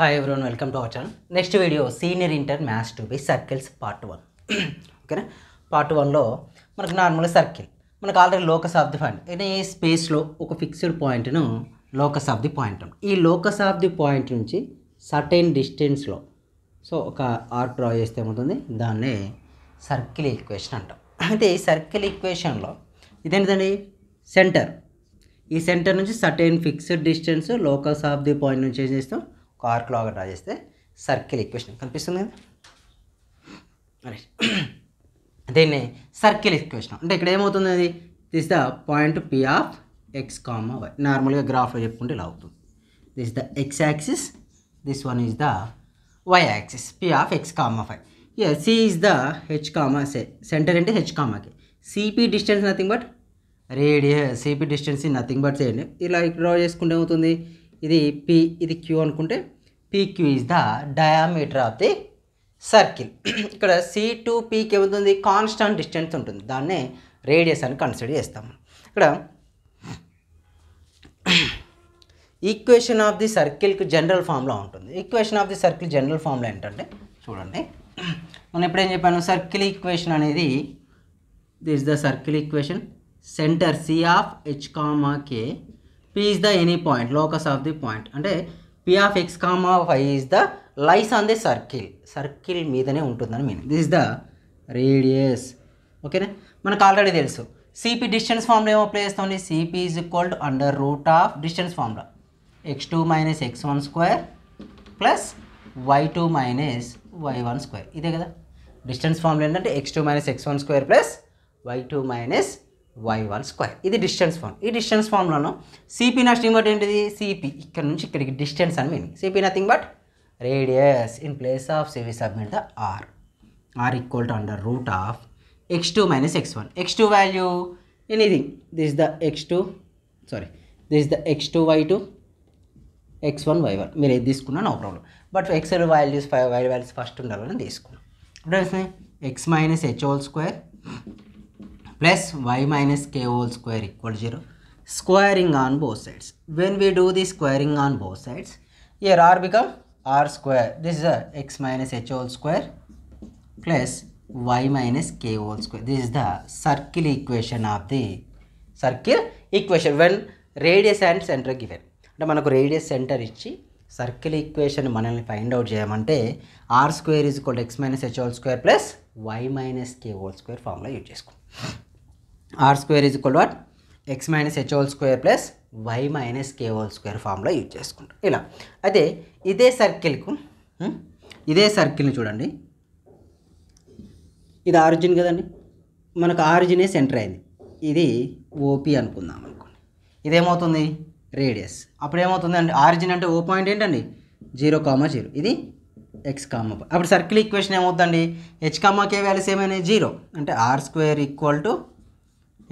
Hi everyone, welcome to our channel. Next video, Senior Inter Maths 2 by Circles Part 1. ఓకేనా part 1లో మనకు నార్మల్గా circle మనకు already locus of the point అంటే ఈ స్పేస్లో ఒక ఫిక్స్డ్ పాయింట్ను లోకస్ ఆఫ్ ది పాయింట్ ఈ లోకస్ ఆఫ్ ది పాయింట్ నుంచి సర్టెన్ డిస్టెన్స్లో సో ఒక ఆర్క్ డ్రా చేస్తే ఏమవుతుంది దాన్నే సర్కిల్ ఈక్వేషన్ అంటాం. అయితే ఈ సర్కిల్ ఈక్వేషన్లో ఇదేంటండి సెంటర్ ఈ సెంటర్ నుంచి certain fixed distance locus of the point నుంచి ఏం చేస్తాం ఒక ఆర్క్ లాగా డ్రా చేస్తే సర్కిల్ ఈక్వేషన్ కనిపిస్తుంది కదా. దీన్ని సర్కిల్ ఈక్వేషన్ అంటే ఇక్కడ ఏమవుతుంది అది this the point P of x comma y. నార్మల్గా గ్రాఫ్లో చెప్పుకుంటే ఇలా అవుతుంది. This the x axis, this one is the y axis P of x comma y. C is the h comma center అంటే హెచ్ కామాకి CP distance nothing but radius. CP distance nothing but చేయండి ఇలా draw చేసుకుంటే ఏమవుతుంది ఇది P ఇది queue అనుకుంటే PQ is the diameter of the circle. ఇక్కడ సి టు పీకి ఏమవుతుంది కాన్స్టాంట్ డిస్టెన్స్ ఉంటుంది, దాన్నే రేడియస్ అని కన్సిడర్ చేస్తాము. ఇక్కడ ఈక్వేషన్ ఆఫ్ ది సర్కిల్కి జనరల్ ఫామ్లో ఉంటుంది. Equation of the circle general ఫామ్లో ఏంటంటే చూడండి మనం ఎప్పుడేం చెప్పాను సర్కిల్ ఈక్వేషన్ అనేది this the circle equation center C of h comma k P is the any point locus of the point అంటే P of x comma y is the lies on the circle. Circle మీదనే ఉంటుందని meaning. This is the radius. ఓకేనా మనకు already తెలుసు CP distance formula ఏమో apply చేస్తామండి. CP is equal to under root of distance formula x2 minus x1 square plus y2 minus y1 square. ఇదే కదా distance formula ఏంటంటే x2 minus x1 square plus y2 minus y1 square. ఇది distance form. ఈ డిస్టెన్స్ ఫార్ములాలో CP nothing but ఏంటిది CP ఇక్కడ నుంచి ఇక్కడికి డిస్టెన్స్ అని meaning. CP nothing but radius in place of CV submit the R. R equal to under root of x2 minus x1. x2 value anything this the x2 this the x2 y2 x1 y1 మీరు ఏది తీసుకున్నా no problem. But XL values y values first ఉండాలని తీసుకున్నాం. ఇప్పుడు వస్తుంది x minus h whole square plus y minus k whole square equal to 0. Squaring on both sides. When we do the squaring on both sides, here r become r square. This is x minus h whole square plus y minus k whole square. This is the circle equation of the circle equation when radius and center given. అంటే మనకు radius center ఇచ్చి circle equation మనల్ని find out చేయమంటే r square is equal to x minus h whole square plus y minus k whole square formula use చేసుకోండి. R square is equal to what x minus h whole square plus y minus k whole square formula use చేసుకుంటాం. ఇలా అయితే ఇదే సర్కిల్ని చూడండి, ఇది origin కదండి, మనకు ఆరిజినే centre అయింది. ఇది ఓపీ అనుకుందాం అనుకోండి, ఇదేమవుతుంది రేడియస్. అప్పుడు ఏమవుతుంది అండి ఆరిజిన్ అంటే ఓ పాయింట్ ఏంటండి 0,0, ఇది ఎక్స్ కామా. అప్పుడు సర్కిల్ ఈక్వేషన్ ఏమవుతుందండి హెచ్ కామా కే వాల్యూస్ ఏమైనా 0 అంటే r square equal to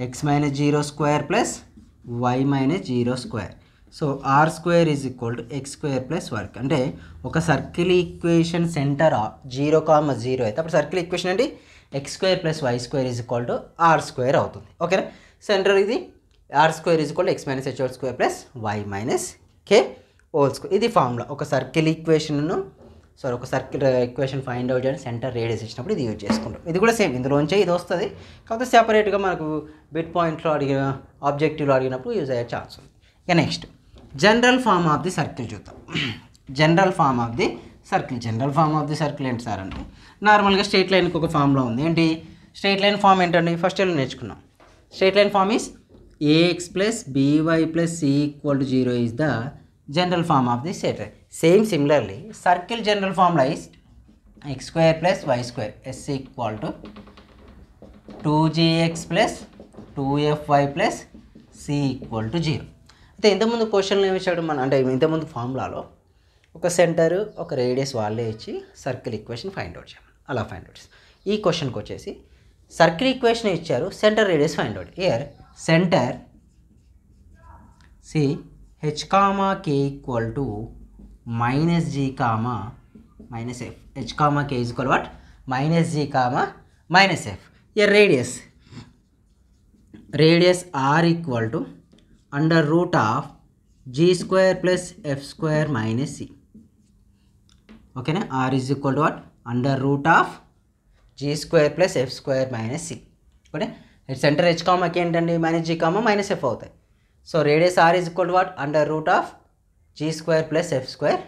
x minus 0 square plus y minus 0 square. So r square is equal to x square plus work. అంటే ఒక circle equation center 0,0 అయితే అప్పుడు circle equation అంటే x square plus y square is equal to r square అవుతుంది. ఓకేనా center ఇది r square is equal to x minus h whole square plus y minus k whole square. ఇది formula ఒక circle ఈక్వేషన్ను ఒక circle equation find out చేయడానికి center radius ఇచ్చినప్పుడు ఇది యూజ్ చేసుకుంటాం. ఇది కూడా సేమ్ ఇందులోంచే ఇది వస్తుంది, కాకపోతే సెపరేట్గా మనకు బిట్ పాయింట్లో అడిగిన ఆబ్జెక్టివ్లో అడిగినప్పుడు యూజ్ అయ్యే ఛాన్స్ ఉంది. ఇక next general form of the circle చూద్దాం. General form of the circle ఏంటి సార్ అంటే నార్మల్గా స్ట్రైట్ లైన్కి ఒక ఫార్ములా ఉంది. ఏంటి స్ట్రైట్ లైన్ ఫామ్ ఏంటండి ఫస్ట్ ఇయర్లో నేర్చుకున్నాం. Straight line form is ax plus by plus c equal to 0 is the general form of the straight line. Similarly, circle general formula is x square plus y square s equal to 2gx plus 2fy plus c equal to 0. అయితే ఇంతకుముందు క్వశ్చన్లో ఏమి ఇచ్చాడు అంటే ఇంతకుముందు ఫార్ములాలో ఒక centre ఒక radius వాళ్ళే ఇచ్చి సర్కిల్ ఈక్వేషన్ ఫైండ్ అవుట్ చేయమని అలా ఫైండ్ అవుట్ చేస్తాం. ఈ క్వశ్చన్కి వచ్చేసి సర్కిల్ ఈక్వేషన్ ఇచ్చారు, center radius find out. Here center C h comma k equal to minus g comma minus f. H comma k is equal what minus g comma minus f. Here radius r equal to under root of g square plus f square minus c. ఓకేనా. R is equal to what under root of g square plus f square minus c. Okay, center h కామాకి ఏంటండి minus g comma minus f అవుతాయి. So radius r is equal to what under root of g square plus f square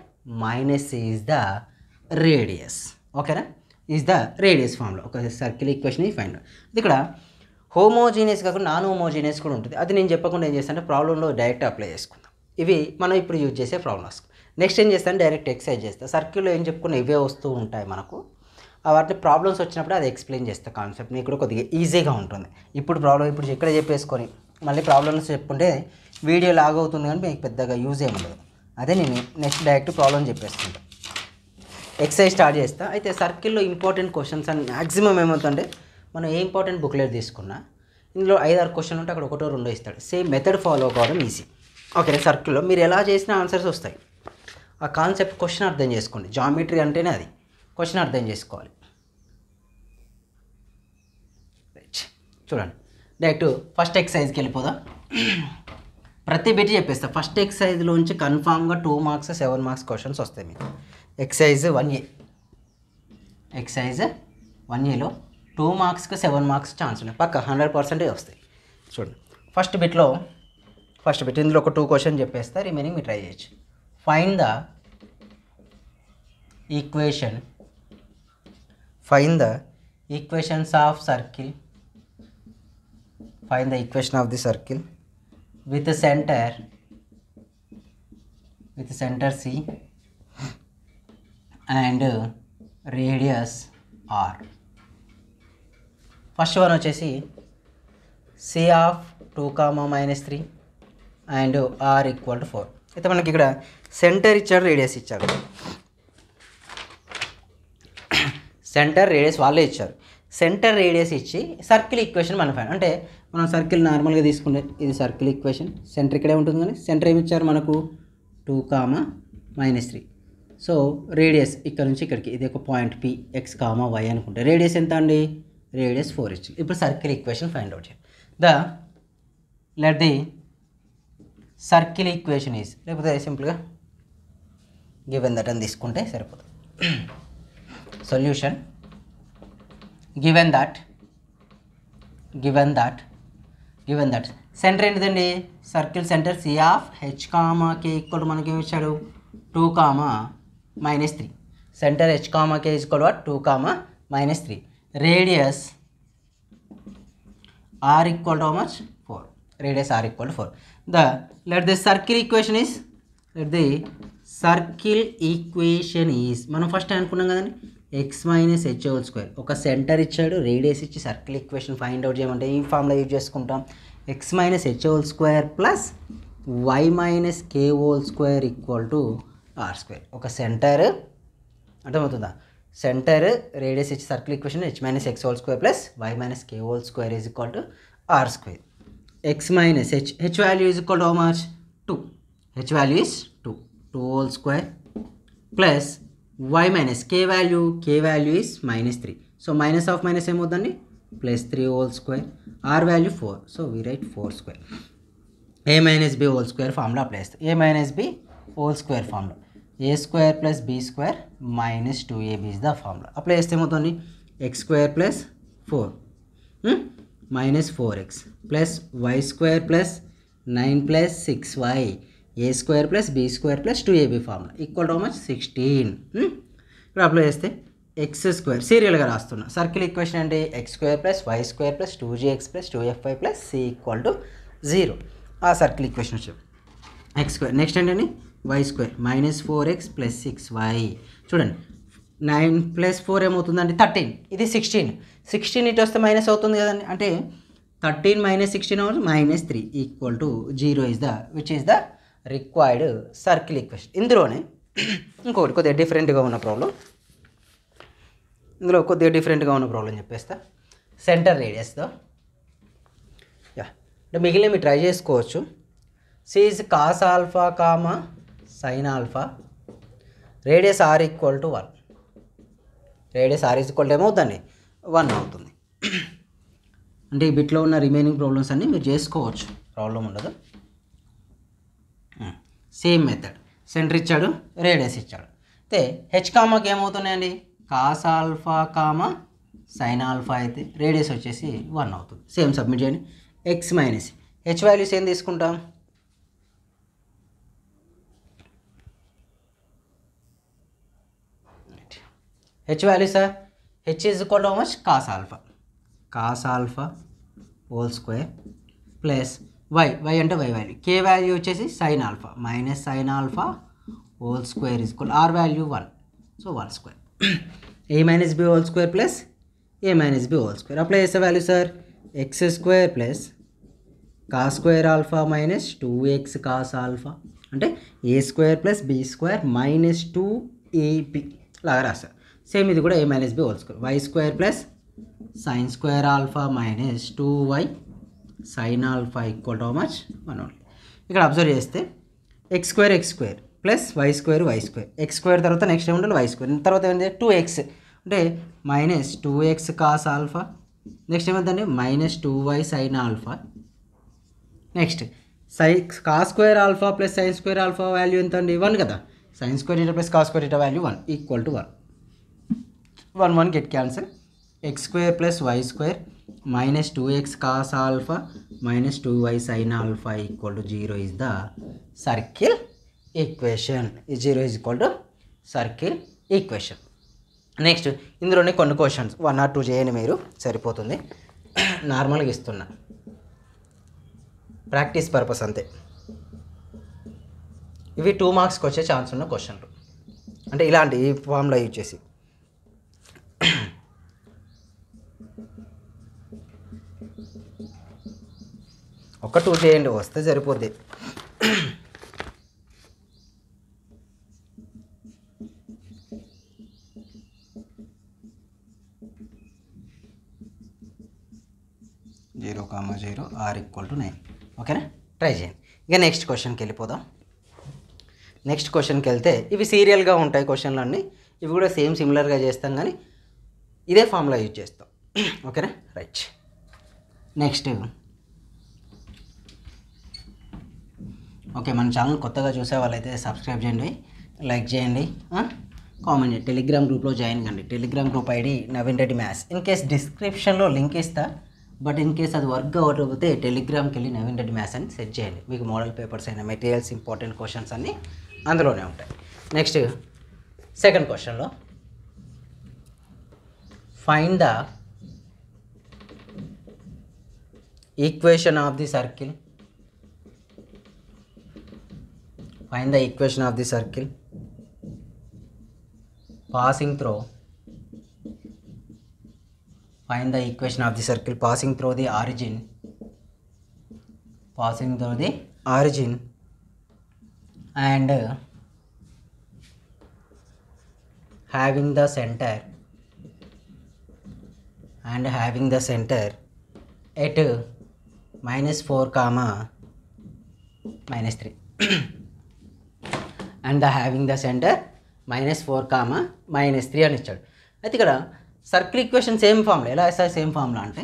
minus c is the radius. ఓకేనా, is the radius ఫామ్లో ఒక circle equation find. ఇక్కడ homogeneous కాకుండా non homogeneous కూడా ఉంటుంది. అది నేను చెప్పకుండా ఏం చేస్తానంటే ప్రాబ్లంలో డైరెక్ట్ అప్లై చేసుకుందాం. ఇవి మనం ఇప్పుడు యూజ్ చేసే ప్రాబ్లమ్స్. నెక్స్ట్ ఏం చేస్తాను, డైరెక్ట్ ఎక్సర్సైజ్ చేస్తాను. సర్కిల్లో ఏం చెప్పుకున్నా ఇవే వస్తూ ఉంటాయి మనకు. వాటిని ప్రాబ్లమ్స్ వచ్చినప్పుడు అది ఎక్స్ప్లెయిన్ చేస్తా. కాన్సెప్ట్ మీకు కూడా కొద్దిగా ఈజీగా ఉంటుంది. ఇప్పుడు ప్రాబ్లం ఇప్పుడు ఇక్కడ చెప్పేసుకొని మళ్ళీ ప్రాబ్లమ్స్ చెప్పుకుంటే వీడియో లాగ్ అవుతుంది కానీ మీకు పెద్దగా యూజ్ ఏమి ఉండదు. అదే నేను నెక్స్ట్ డైరెక్ట్ ప్రాబ్లం చెప్పేసుకుంటాను. ఎక్సర్సైజ్ స్టార్ట్ చేస్తా. అయితే సర్కిల్లో ఇంపార్టెంట్ క్వశ్చన్స్ అని మ్యాక్సిమం ఏమవుతుందంటే మనం ఏ ఇంపార్టెంట్ బుక్లెట్ తీసుకున్నా ఇందులో 5-6 క్వశ్చన్లు ఉంటే అక్కడ 1-2 ఇస్తాడు. సేమ్ మెథడ్ ఫాలో కావడం ఈజీ. ఓకే, సర్కిల్లో మీరు ఎలా చేసినా ఆన్సర్స్ వస్తాయి. ఆ కాన్సెప్ట్ క్వశ్చన్ అర్థం చేసుకోండి. జామెట్రీ అంటేనే అది క్వశ్చన్ అర్థం చేసుకోవాలి. రైట్, చూడండి డైరెక్ట్ ఫస్ట్ ఎక్సర్సైజ్కి వెళ్ళిపోదాం. ప్రతి బిట్ చెప్పేస్తా. ఫస్ట్ ఎక్సర్సైజ్లోంచి కన్ఫామ్గా 2 మార్క్స్ 7 మార్క్స్ క్వశ్చన్స్ వస్తాయి మీకు. ఎక్సర్సైజ్ 1A, ఎక్సర్సైజ్ 1Aలో 2 మార్క్స్కి 7 మార్క్స్ ఛాన్స్ ఉన్నాయి. పక్క 100% వస్తాయి. చూడండి ఫస్ట్ బిట్ ఇందులో ఒక 2 క్వశ్చన్ చెప్పేస్తా, రిమైనింగ్ మీరు ట్రై చేయొచ్చు. Find the equations of circle, find the equation of the circle with center C and radius R. First one వచ్చేసి C of 2, -3 and R equal to 4. అయితే మనకి ఇక్కడ సెంటర్ ఇచ్చాడు, రేడియస్ ఇచ్చాడు. సెంటర్ రేడియస్ వాళ్ళే ఇచ్చారు. సెంటర్ రేడియస్ ఇచ్చి circle equation మనం ఫైండ్. అంటే మనం సర్కిల్ నార్మల్గా తీసుకుంటే ఇది సర్కిల్ ఈక్వేషన్, సెంటర్ ఇక్కడే ఉంటుంది కానీ సెంటర్ ఏమి ఇచ్చారు మనకు 2, -3. సో రేడియస్ ఇక్కడ నుంచి ఇక్కడికి ఇది ఒక పాయింట్ P x, y అనుకుంటే రేడియస్ ఎంత అండి, రేడియస్ 4 ఇచ్చి. ఇప్పుడు సర్కిల్ ఈక్వేషన్ ఫైండ్ అవుట్ చేయాలి. Let the circle equation is, లేకపోతే సింపుల్గా గివెన్ దట్ అని తీసుకుంటే సరిపోతుంది. సొల్యూషన్ given that సెంటర్ ఏంటిదండి, circle centre C of h, k equal మనకి ఏమి ఇచ్చాడు 2, -3. Centre h, k equal 2, -3. Radius r equal to how much 4. Radius r equal to 4. let the circle equation is మనం first అనుకున్నాం కదండి x - h whole square. ఒక centre ఇచ్చాడు, radius ఇచ్చి circle equation find out చేయమంటే ఈ ఫార్ములా యూజ్ చేసుకుంటాం. x - h whole square plus y - k whole square equal to r square. ఒక సెంటర్ అర్థమవుతుందా, సెంటర్ రేడియస్ ఇచ్చి circle equation h - x whole square plus y - k whole square is equal to r square. x - h value is equal to how much 2. h value is 2 whole square plus y - k value is -3. So minus of minus ఏమవుతుందండి +3 whole square. r value 4. So we write 4 square. a - b whole square formula apply చేస్తాం. a - b whole square formula a square plus b square -2ab is the formula. Apply చేస్తే ఏమవుతుంది x square plus 4 -4x plus y square plus 9 plus 6y a square plus b square plus 2ab formula equal to how much 16. ఇప్పుడు apply చేస్తే x square సీరియల్గా రాస్తున్నా. Circle equation అంటే x square plus y square plus 2gx plus 2fy plus c equal to 0. ఆ circle equation వచ్చి x square. Next ఏంటండి y square -4x plus 6y. చూడండి 9 plus 4 ఏమవుతుందండి 13. ఇది 16 ఇటు వస్తే మైనస్ అవుతుంది కదండి. అంటే 13 - 16 -3 equal to 0 is the which is the required circle equation. ఇందులోనే ఇంకొకటి కొద్దిగా డిఫరెంట్గా ఉన్న ప్రాబ్లం, చెప్పేస్తా. సెంటర్ రేడియస్తో అంటే మిగిలిన మీరు ట్రై చేసుకోవచ్చు. C is cos alpha sine alpha, radius r equal to 1. Radius r equal to ఏమవుతుందండి 1 అవుతుంది. అంటే ఈ బిట్లో ఉన్న రిమైనింగ్ ప్రాబ్లమ్స్ అన్నీ మీరు చేసుకోవచ్చు, ప్రాబ్లం ఉండదు. సేమ్ మెథడ్, సెంటర్ ఇచ్చాడు, రేడియస్ ఇచ్చాడు. అయితే హెచ్ కామాకి ఏమవుతున్నాయండి cos alpha comma sine alpha అయితే రేడియస్ వచ్చేసి 1 అవుతుంది. సేమ్ సబ్మిట్ చేయండి. ఎక్స్ మైనస్ హెచ్ వాల్యూస్ ఏం తీసుకుంటాం h values h is equal to how much cos alpha whole square plus y అంటే వై వాల్యూ కే వాల్యూ వచ్చేసి sine alpha minus sine alpha whole square is equal r value 1 so 1 square a minus b whole square plus a minus b whole square apply చేసే value sir x square plus cos square alpha minus 2x cos alpha అంటే a square plus b square minus 2ab లాగా రాస్తారు. Same ఇది కూడా a minus b whole square y square plus sine square alpha minus 2y sine alpha equal to how much 1 only. ఇక్కడ observe చేస్తే x square plus y square x square తర్వాత next ఏముండాలి why square తర్వాత ఏమైంది 2x అంటే minus 2x cos alpha next ఏమైందండి minus 2y sine alpha next cos square alpha plus sine square alpha value ఎంత అండి 1 కదా sine square theta plus cos square theta value 1 equal to 1 get cancel x square plus y square minus 2x cos alpha minus 2y sine alpha equal to 0 is the circle equation. ఈ 0 is equal to circle equation. Next ఇందులోనే కొన్ని questions 1 or 2 చేయండి మీరు సరిపోతుంది. నార్మల్గా ఇస్తున్నా practice purpose అంతే. ఇవి 2 మార్క్స్కి వచ్చే ఛాన్స్ ఉన్న క్వశ్చన్లు అంటే ఇలాంటి ఈ ఫామ్లో యూజ్ చేసి ఒక 2 చేయండి వస్తే సరిపోద్ది. (0, 0 r = 9 ఓకేనా ట్రై చేయండి. ఇక నెక్స్ట్ క్వశ్చన్కి వెళ్ళిపోదాం. నెక్స్ట్ క్వశ్చన్కి వెళ్తే ఇవి సీరియల్గా ఉంటాయి క్వశ్చన్లు అన్నీ. ఇవి కూడా సేమ్ సిమిలర్గా చేస్తాం కానీ ఇదే ఫార్ములా యూజ్ చేస్తాం ఓకేనా రైట్. నెక్స్ట్ ఓకే మన ఛానల్ కొత్తగా చూసే వాళ్ళైతే సబ్స్క్రైబ్ చేయండి లైక్ చేయండి కామెంట్ చేయండి. టెలిగ్రామ్ గ్రూప్లో జాయిన్ కండి. Telegram group ID Naveen Reddy maths. In case డిస్క్రిప్షన్లో లింక్ ఇస్తా బట్ ఇన్ కేస్ అది వర్క్ అవ్వకపోతే టెలిగ్రామ్కి వెళ్ళి నవీన్ రెడ్డి మ్యాథ్స్ అని సెట్ చేయండి. మీకు మోడల్ పేపర్స్ అయినా మెటీరియల్స్ ఇంపార్టెంట్ క్వశ్చన్స్ అన్నీ అందులోనే ఉంటాయి. నెక్స్ట్ సెకండ్ క్వశ్చన్లో find the equation of the circle. Find the equation of the circle passing through. Find the equation of the circle passing through the origin. Passing through the origin and having the center at -4, -3. And having the centre -4, -3 అని ఇచ్చాడు. అయితే ఇక్కడ circle equation same ఫామ్లో ఎలా వేస్తారు same ఫామ్లో అంటే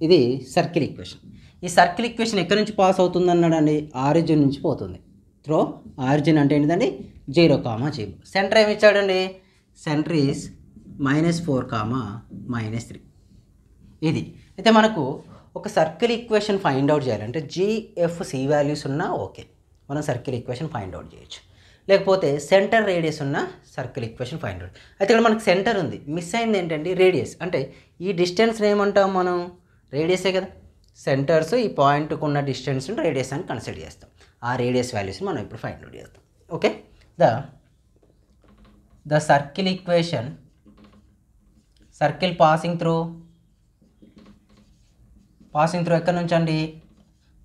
ఇది సర్కిల్ ఈక్వేషన్. ఈ సర్కిల్ ఈక్వేషన్ ఎక్కడి నుంచి పాస్ అవుతుంది అన్నాడండి ఆరిజిన్ నుంచి పోతుంది. త్రో ఆరిజిన్ అంటే ఏంటిదండి 0, 0. సెంటర్ ఏమి ఇచ్చాడండి సెంటర్ ఈజ్ -4, -3 ఇది. అయితే మనకు ఒక సర్కిల్ ఈక్వేషన్ ఫైండ్ అవుట్ చేయాలంటే జిఎఫ్సి వాల్యూస్ ఉన్నా ఓకే మనం సర్కిల్ ఈక్వేషన్ ఫైండ్ అవుట్ చేయొచ్చు. లేకపోతే సెంటర్ రేడియస్ ఉన్న సర్కిల్ ఈక్వేషన్ ఫైండ్ అవుట్. అయితే ఇక్కడ మనకు సెంటర్ ఉంది మిస్ అయింది ఏంటంటే రేడియస్. అంటే ఈ డిస్టెన్స్ని ఏమంటాం మనం రేడియసే కదా. సెంటర్స్ ఈ పాయింట్కు ఉన్న డిస్టెన్స్ రేడియస్ అని కన్సిడర్ చేస్తాం. ఆ రేడియస్ వాల్యూస్ని మనం ఇప్పుడు ఫైండ్ అవుట్ చేస్తాం. Okay the circle equation circle passing through ఎక్కడి నుంచి అండి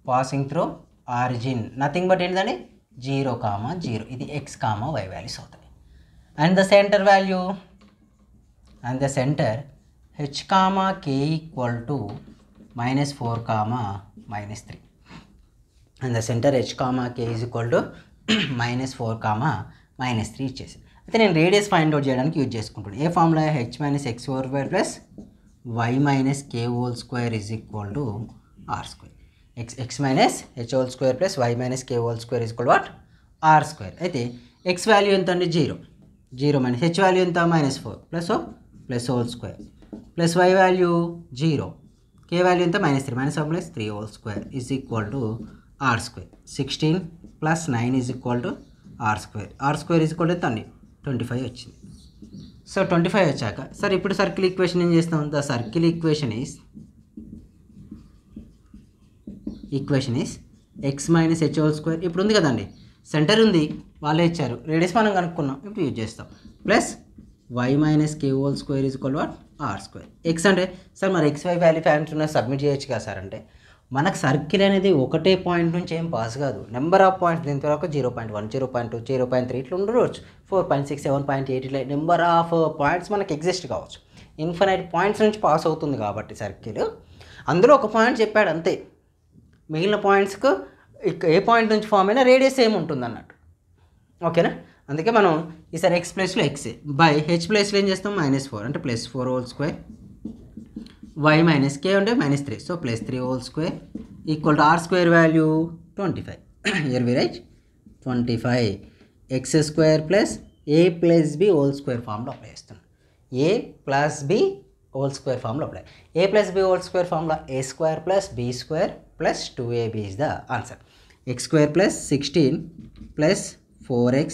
passing through origin nothing but ఏంటండి 0, 0 ఇది x, y వాల్యూస్ అవుతాయి. And the center value and the center h, k equal to -4, -3 and the center h, k is equal to -4, -3 ఇచ్చేసి. అయితే నేను radius find out చేయడానికి యూజ్ చేసుకుంటాను. ఏ formula h - x² plus y - k² is equal to r². x - h² plus y - k² is equal what r². అయితే X value ఎంత అండి 0 minus H value ఎంత -4 plus whole square plus y value 0 k value ఎంత -3 -1 + 3 whole square is equal to r square 16 + 9 is equal to r square is equal to ఎంత అండి 25 వచ్చింది. So 25 వచ్చాక sir ఇప్పుడు సర్కిల్ ఈక్వేషన్ ఏం చేస్తాం? The circle equation is X minus h whole square. ఇప్పుడు ఉంది కదండి, సెంటర్ ఉంది, వాళ్ళే ఇచ్చారు, రేడియస్ మనం కనుక్కున్నాం, ఇప్పుడు యూజ్ చేస్తాం. Plus y minus k whole square is equal to r square. X అంటే సార్ మరి x y value factor submit చేయొచ్చు కదా సార్ అంటే, మనకు సర్కిల్ అనేది ఒకటే పాయింట్ నుంచి ఏం పాస్ కాదు, నెంబర్ ఆఫ్ పాయింట్స్ దీని తర్వాత 0.1 0.2 0.3 ఇట్లా ఉండవచ్చు, 4.6 7.8 ఇట్లా నెంబర్ ఆఫ్ పాయింట్స్ మనకు ఎగ్జిస్ట్ కావచ్చు. ఇన్ఫినైట్ పాయింట్స్ నుంచి పాస్ అవుతుంది కాబట్టి సర్కిల్, అందులో ఒక పాయింట్ చెప్పాడు అంతే, మిగిలిన పాయింట్స్కు ఏ పాయింట్ నుంచి ఫామ్ అయినా రేడియస్ ఏమి ఉంటుంది అన్నట్టు. ఓకేనా? అందుకే మనం ఈసారి ఎక్స్ ప్లేస్లో ఎక్స్ బై హెచ్ ప్లేస్లో ఏం చేస్తాం -4 అంటే +4 whole square y minus k అంటే -3 so +3 whole square equal to r square value 25. Here we write 25 x square plus a plus b whole square ఫామ్లో అప్లై చేస్తున్నాం. A plus b whole square ఫామ్లో apply. A plus b whole square ఫామ్లో a² + b² + 2ab is the answer. x² + 16 + 4x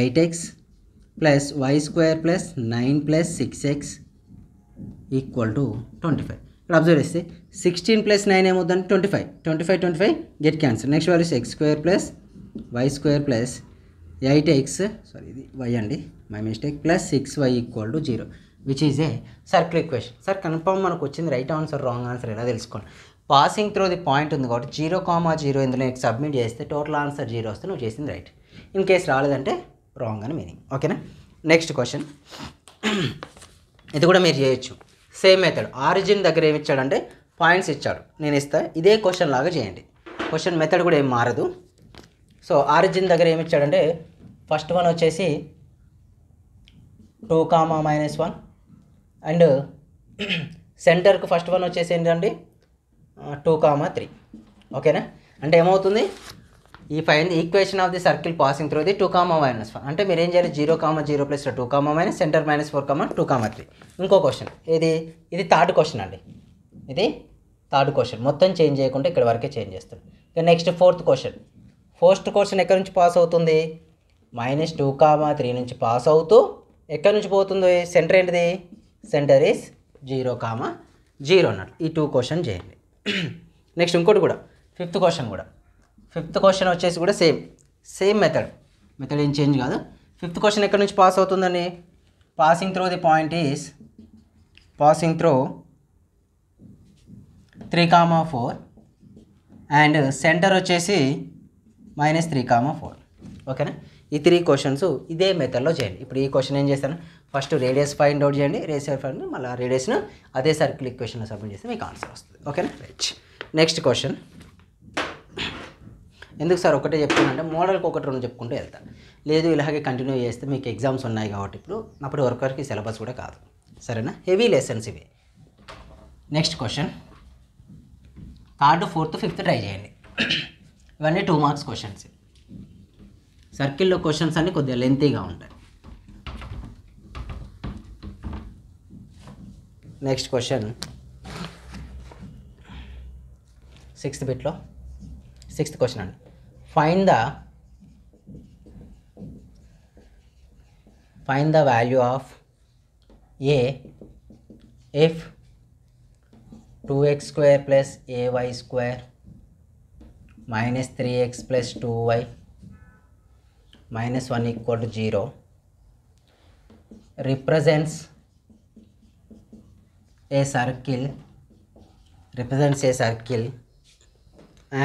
8x + y² + 9 + 6x equal to 25. ఇక్కడ observe చేస్తే 16 + 9 ఏమవుతుందంటే 25 get cancer. Next values x² + y² + 8x ఇది y అండి, my mistake, + 6y equal to 0 which is a circle equation. Sir confirm మనకు వచ్చింది right answer wrong answer ఎలా తెలుసుకోండి? Passing through the point ఉంది కాబట్టి 0,0 ఇందులో నీకు సబ్మిట్ చేస్తే టోటల్ ఆన్సర్ 0 వస్తే నువ్వు చేసింది రైట్, ఇన్ కేస్ రాలేదంటే రాంగ్ అని మీనింగ్. ఓకేనా? నెక్స్ట్ క్వశ్చన్, ఇది కూడా మీరు చేయొచ్చు, సేమ్ మెథడ్. ఆరిజిన్ దగ్గర ఏమి ఇచ్చాడంటే పాయింట్స్ ఇచ్చాడు, నేను ఇస్తా, ఇదే క్వశ్చన్ లాగా చేయండి, క్వశ్చన్ మెథడ్ కూడా ఏం మారదు. సో ఆరిజిన్ దగ్గర ఏమి ఇచ్చాడంటే ఫస్ట్ వన్ వచ్చేసి 2, అండ్ సెంటర్కి ఫస్ట్ వన్ వచ్చేసి ఏంటండి 2, 3. ఓకేనా? అంటే ఏమవుతుంది, ఈ find equation of the circle passing through the 2, -1 అంటే మీరు ఏం చేయాలి 0,0 + 2, సెంటర్ -4, 2, 3. ఇంకో క్వశ్చన్ ఇది థర్డ్ క్వశ్చన్ అండి, ఇది థర్డ్ క్వశ్చన్, మొత్తం చేంజ్ చేయకుండా ఇక్కడ వరకే చేంజ్ చేస్తాను. ఇక నెక్స్ట్ ఫోర్త్ క్వశ్చన్ ఎక్కడి నుంచి పాస్ అవుతుంది -2, 3 నుంచి పాస్ అవుతూ ఎక్కడి నుంచి పోతుంది, సెంటర్ ఏంటిది, సెంటర్ ఈస్ 0,0 అన్నట్టు. ఈ 2 క్వశ్చన్ చేయండి. నెక్స్ట్ ఇంకోటి కూడా ఫిఫ్త్ క్వశ్చన్ వచ్చేసి కూడా సేమ్ మెథడ్ ఏం చేంజ్ కాదు. ఫిఫ్త్ క్వశ్చన్ ఎక్కడి నుంచి పాస్ అవుతుందండి, passing through the point is passing through 3, 4 and centre వచ్చేసి -3, 4. ఓకేనా? ఈ 3 క్వశ్చన్స్ ఇదే మెథడ్లో చేయండి. ఇప్పుడు ఈ క్వశ్చన్ ఏం చేస్తాను, ఫస్ట్ రేడియస్ ఫైండ్ అవుట్ చేయండి, రేడియస్ ఫైండ్ మళ్ళీ రేడియస్ను అదే సర్కిల్ ఈక్వేషన్లో సబ్మిట్ చేస్తే మీకు ఆన్సర్ వస్తుంది. ఓకేనా? రైట్. నెక్స్ట్ క్వశ్చన్, ఎందుకు సార్ ఒకటే చెప్తానంటే మోడల్కి 1-2 చెప్పుకుంటూ వెళ్తాను, లేదు ఇలాగే కంటిన్యూ చేస్తే మీకు ఎగ్జామ్స్ ఉన్నాయి కాబట్టి ఇప్పుడు అప్పటి వరకు సిలబస్ కూడా కాదు, సరేనా? హెవీ లెసన్స్ ఇవి. Next question, 3rd, 4th, 5th try చేయండి. ఇవన్నీ 2 మార్క్స్ క్వశ్చన్స్. సర్కిల్లో క్వశ్చన్స్ అన్నీ కొద్దిగా లెంతీగా ఉంటాయి. నెక్స్ట్ క్వశ్చన్ 6th బిట్లో 6th క్వశ్చన్ అండి, find the value of a if 2x² + ay² -3x + 2y -1 = 0 represents a circle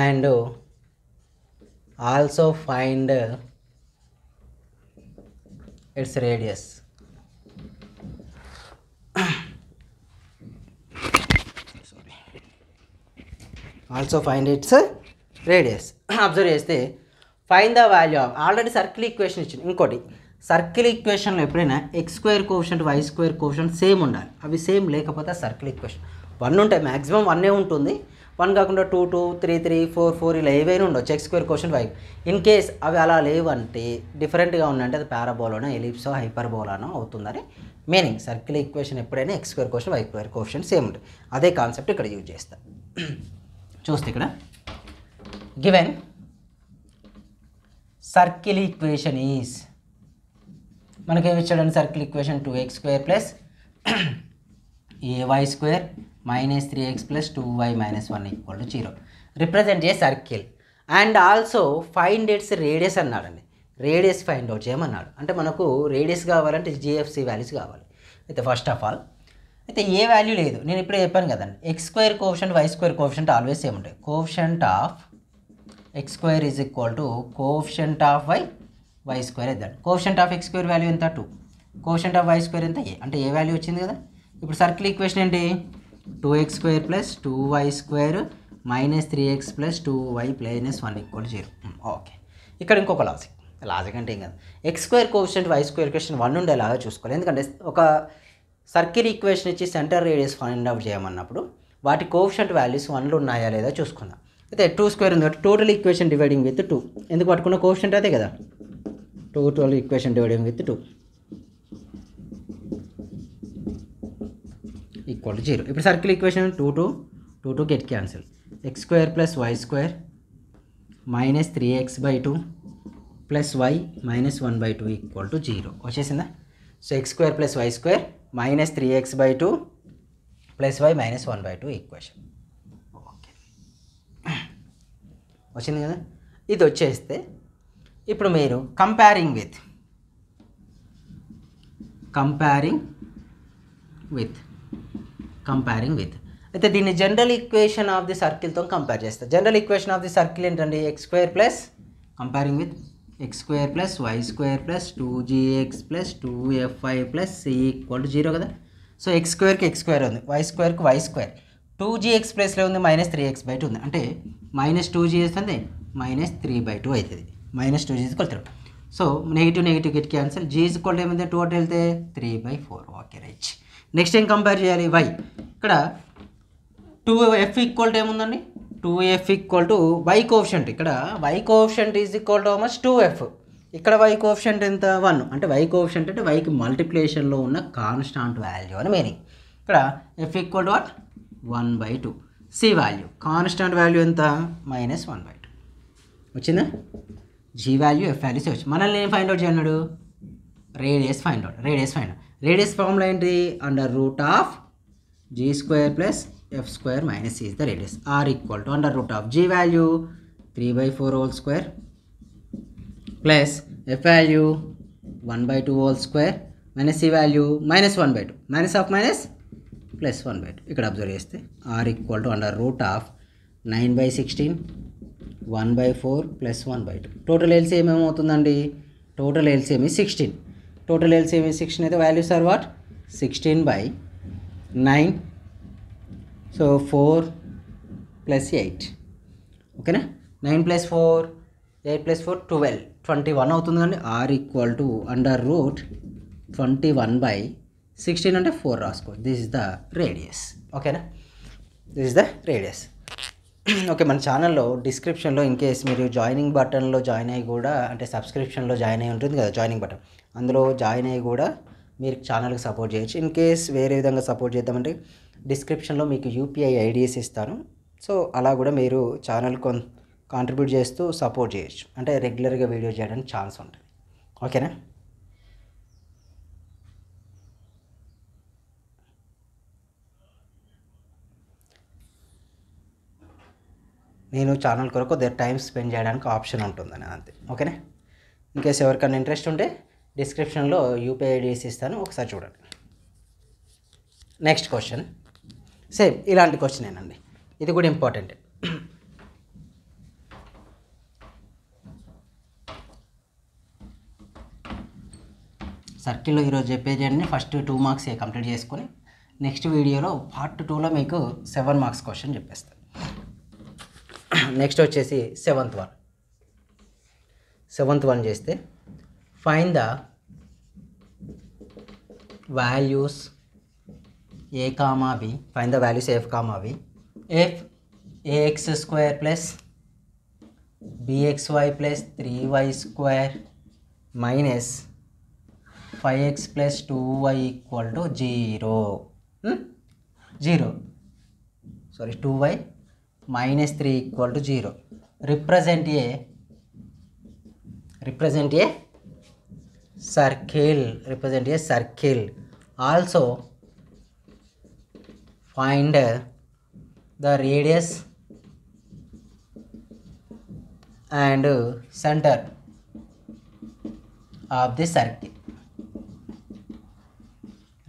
and also find its radius. Also find its radius. Observe చేస్తే find the value of, already circle equation ఇచ్చింది. ఇంకోటి circle ఈక్వేషన్లో ఎప్పుడైనా x² coefficient y² coefficient same ఉండాలి, అవి same లేకపోతే circle equation 1 ఉంటాయి, maximum 1 ఉంటుంది, 1 కాకుండా 2 2 3 3 4 4 ఇలా ఏవైనా ఉండొచ్చు x square coefficient y. In case అవి అలా లేవంటే డిఫరెంట్గా ఉన్నాయంటే అది పారాబోలానో ఎలిప్సో హైపర్బోలానో అవుతుందని మీనింగ్. సర్కిల్ ఈక్వేషన్ ఎప్పుడైనా x square coefficient y square coefficient same ఉంటుంది. అదే కాన్సెప్ట్ ఇక్కడ యూజ్ చేస్తాం. చూస్తే ఇక్కడ గివెన్ సర్కిల్ ఈక్వేషన్ ఈజ్ మనకేమి ఇచ్చాడండి circle equation 2x² plus ay² minus 3x plus 2y minus 1 equal to 0. Represent a circle and also find its radius అన్నాడండి. Radius find out చేయమన్నాడు. అంటే మనకు రేడియస్ కావాలంటే జిఎఫ్సి వాల్యూస్ కావాలి. అయితే ఫస్ట్ ఆఫ్ ఆల్ అయితే ఏ వాల్యూ లేదు, నేను ఇప్పుడే చెప్పాను కదండి x square coefficient y square coefficient always ఏముంటాయి. Coefficient of x square is equal to coefficient of y square ఇద్దాం. Coefficient of x square value ఎంత 2, కోఎఫిషియంట్ ఆఫ్ వై స్క్వేర్ ఎంత ఏ, అంటే ఏ వాల్యూ వచ్చింది కదా. ఇప్పుడు సర్కిల్ ఈక్వేషన్ ఏంటి 2x² plus 2y² minus 3x plus 2y plus 1 equal 0. Okay, ఇక్కడ ఇంకొక లాజిక్ అంటే ఏం కదా x square coefficient y square equation 1 ఉండేలాగా చూసుకోవాలి. ఎందుకంటే ఒక సర్కిల్ ఈక్వేషన్ ఇచ్చి సెంటర్ రేడియస్ ఫైండ్ అవుట్ చేయమన్నప్పుడు వాటి కోఎఫిషియంట్ వాల్యూస్ 1లో ఉన్నాయా లేదా చూసుకుందాం. అయితే 2² ఉంది కాబట్టి టోటల్ ఈక్వేషన్ డివైడింగ్ విత్ 2, ఎందుకు పట్టుకున్న కోఎఫిషియంట్ అదే కదా, total equation dividing with 2 equal to 0. ఇప్పుడు circle equation 2 get cancel. x² plus y² minus 3x/2 plus y minus 1/2 equal to 0 వచ్చేసిందా. So x² plus y² minus 3x/2 plus y minus 1/2 equation. Okay, వచ్చింది కదా. ఇది వచ్చేస్తే ఇప్పుడు మీరు comparing with అయితే దీన్ని జనరల్ ఈక్వేషన్ ఆఫ్ ది సర్కిల్తో కంపేర్ చేస్తారు. General equation of the circle ఏంటండి x² plus comparing with x² plus y² plus 2gx plus 2fy plus c equal to 0 కదా. సో x²కి x² ఉంది, y²కి y², 2gx ప్లస్లో ఉంది minus 3x/2 ఉంది, అంటే minus 2g వస్తుంది మైనస్ 3/2 అవుతుంది. మైనస్ 2g కొలుతారు. So negative get cancel. g equal to ఏమైంది 2 వెళ్తే 3/4. Okay right. నెక్స్ట్ ఏం కంపేర్ చేయాలి y. ఇక్కడ 2f ఈక్వల్ టు ఏముందండి 2f equal to y coefficient. ఇక్కడ y coefficient is equal to how much 2f. ఇక్కడ y కోఎఫిషియంట్ ఎంత 1, అంటే y కోఎఫిషియంట్ అంటే yకి మల్టిప్లికేషన్లో ఉన్న కాన్స్టాంట్ వాల్యూ అని మీనింగ్. ఇక్కడ f equal to what 1/2. c value constant value ఎంత మైనస్ 1/2 వచ్చిందా. g వాల్యూ f వాల్యూస్ వచ్చి మనల్ని ఏం ఫైండ్ అవుట్ చేయన్నాడు radius find out. Radius formula ఏంటి under root of g² plus f² minus c is the radius. r equal to under root of g value 3/4 whole square plus f value 1/2 whole square minus c value minus 1/2 minus of minus plus 1/2. ఇక్కడ observe చేస్తే r equal to under root of 9/16 1/4 plus 1/2. Total LCM ఏమవుతుందండి, total LCM ఈ 16. Total LCM ఈ 16 అయితే values are what 16/9. So 4 plus 8 ఓకేనా. 9 plus 4 8 plus 4 12 అవుతుంది కానీ r equal to under root 21/16 అంటే 4 రాసుకో. This is the radius. ఓకేనా, this is the radius. Okay, మన ఛానల్లో డిస్క్రిప్షన్లో ఇన్ కేస్ మీరు జాయినింగ్ బటన్లో జాయిన్ అయ్యి కూడా అంటే సబ్స్క్రిప్షన్లో జాయిన్ అయ్యి ఉంటుంది కదా జాయినింగ్ బటన్, అందులో జాయిన్ అయ్యి కూడా మీరు ఛానల్కి సపోర్ట్ చేయొచ్చు. ఇన్ కేస్ వేరే విధంగా సపోర్ట్ చేద్దామంటే డిస్క్రిప్షన్లో మీకు యూపీఐ ఐడీస్ ఇస్తాను. సో అలా కూడా మీరు ఛానల్ కాంట్రిబ్యూట్ చేస్తూ సపోర్ట్ చేయొచ్చు, అంటే రెగ్యులర్గా వీడియో చేయడానికి ఛాన్స్ ఉంటుంది. ఓకేనా. నేను ఛానల్ కొరకు కొద్దిగా టైం స్పెండ్ చేయడానికి ఆప్షన్ ఉంటుందని అంతే. ఓకేనా. ఇన్కేస్ ఎవరికైనా ఇంట్రెస్ట్ ఉంటే డిస్క్రిప్షన్లో యూపీఐ ఐడీస్ ఇస్తాను, ఒకసారి చూడండి. నెక్స్ట్ క్వశ్చన్ సేమ్ ఇలాంటి క్వశ్చన్ ఏనండి, ఇది కూడా ఇంపార్టెంట్. సర్కిల్లో ఈరోజు చెప్పేది అండి ఫస్ట్ 2 మార్క్స్ కంప్లీట్ చేసుకొని నెక్స్ట్ వీడియోలో పార్ట్ 2లో మీకు 7 మార్క్స్ క్వశ్చన్ చెప్పేస్తాను. నెక్స్ట్ వచ్చేసి సెవెంత్ వన్ చేస్తే find the values a, b, find the values f, b if ax square plus bxy plus 3y square minus 5x plus 2y equal to 0. 0. Sorry, 2y minus 3 equal to 0. Represent a circle. Represent a circle. Also find the radius and center of the circle.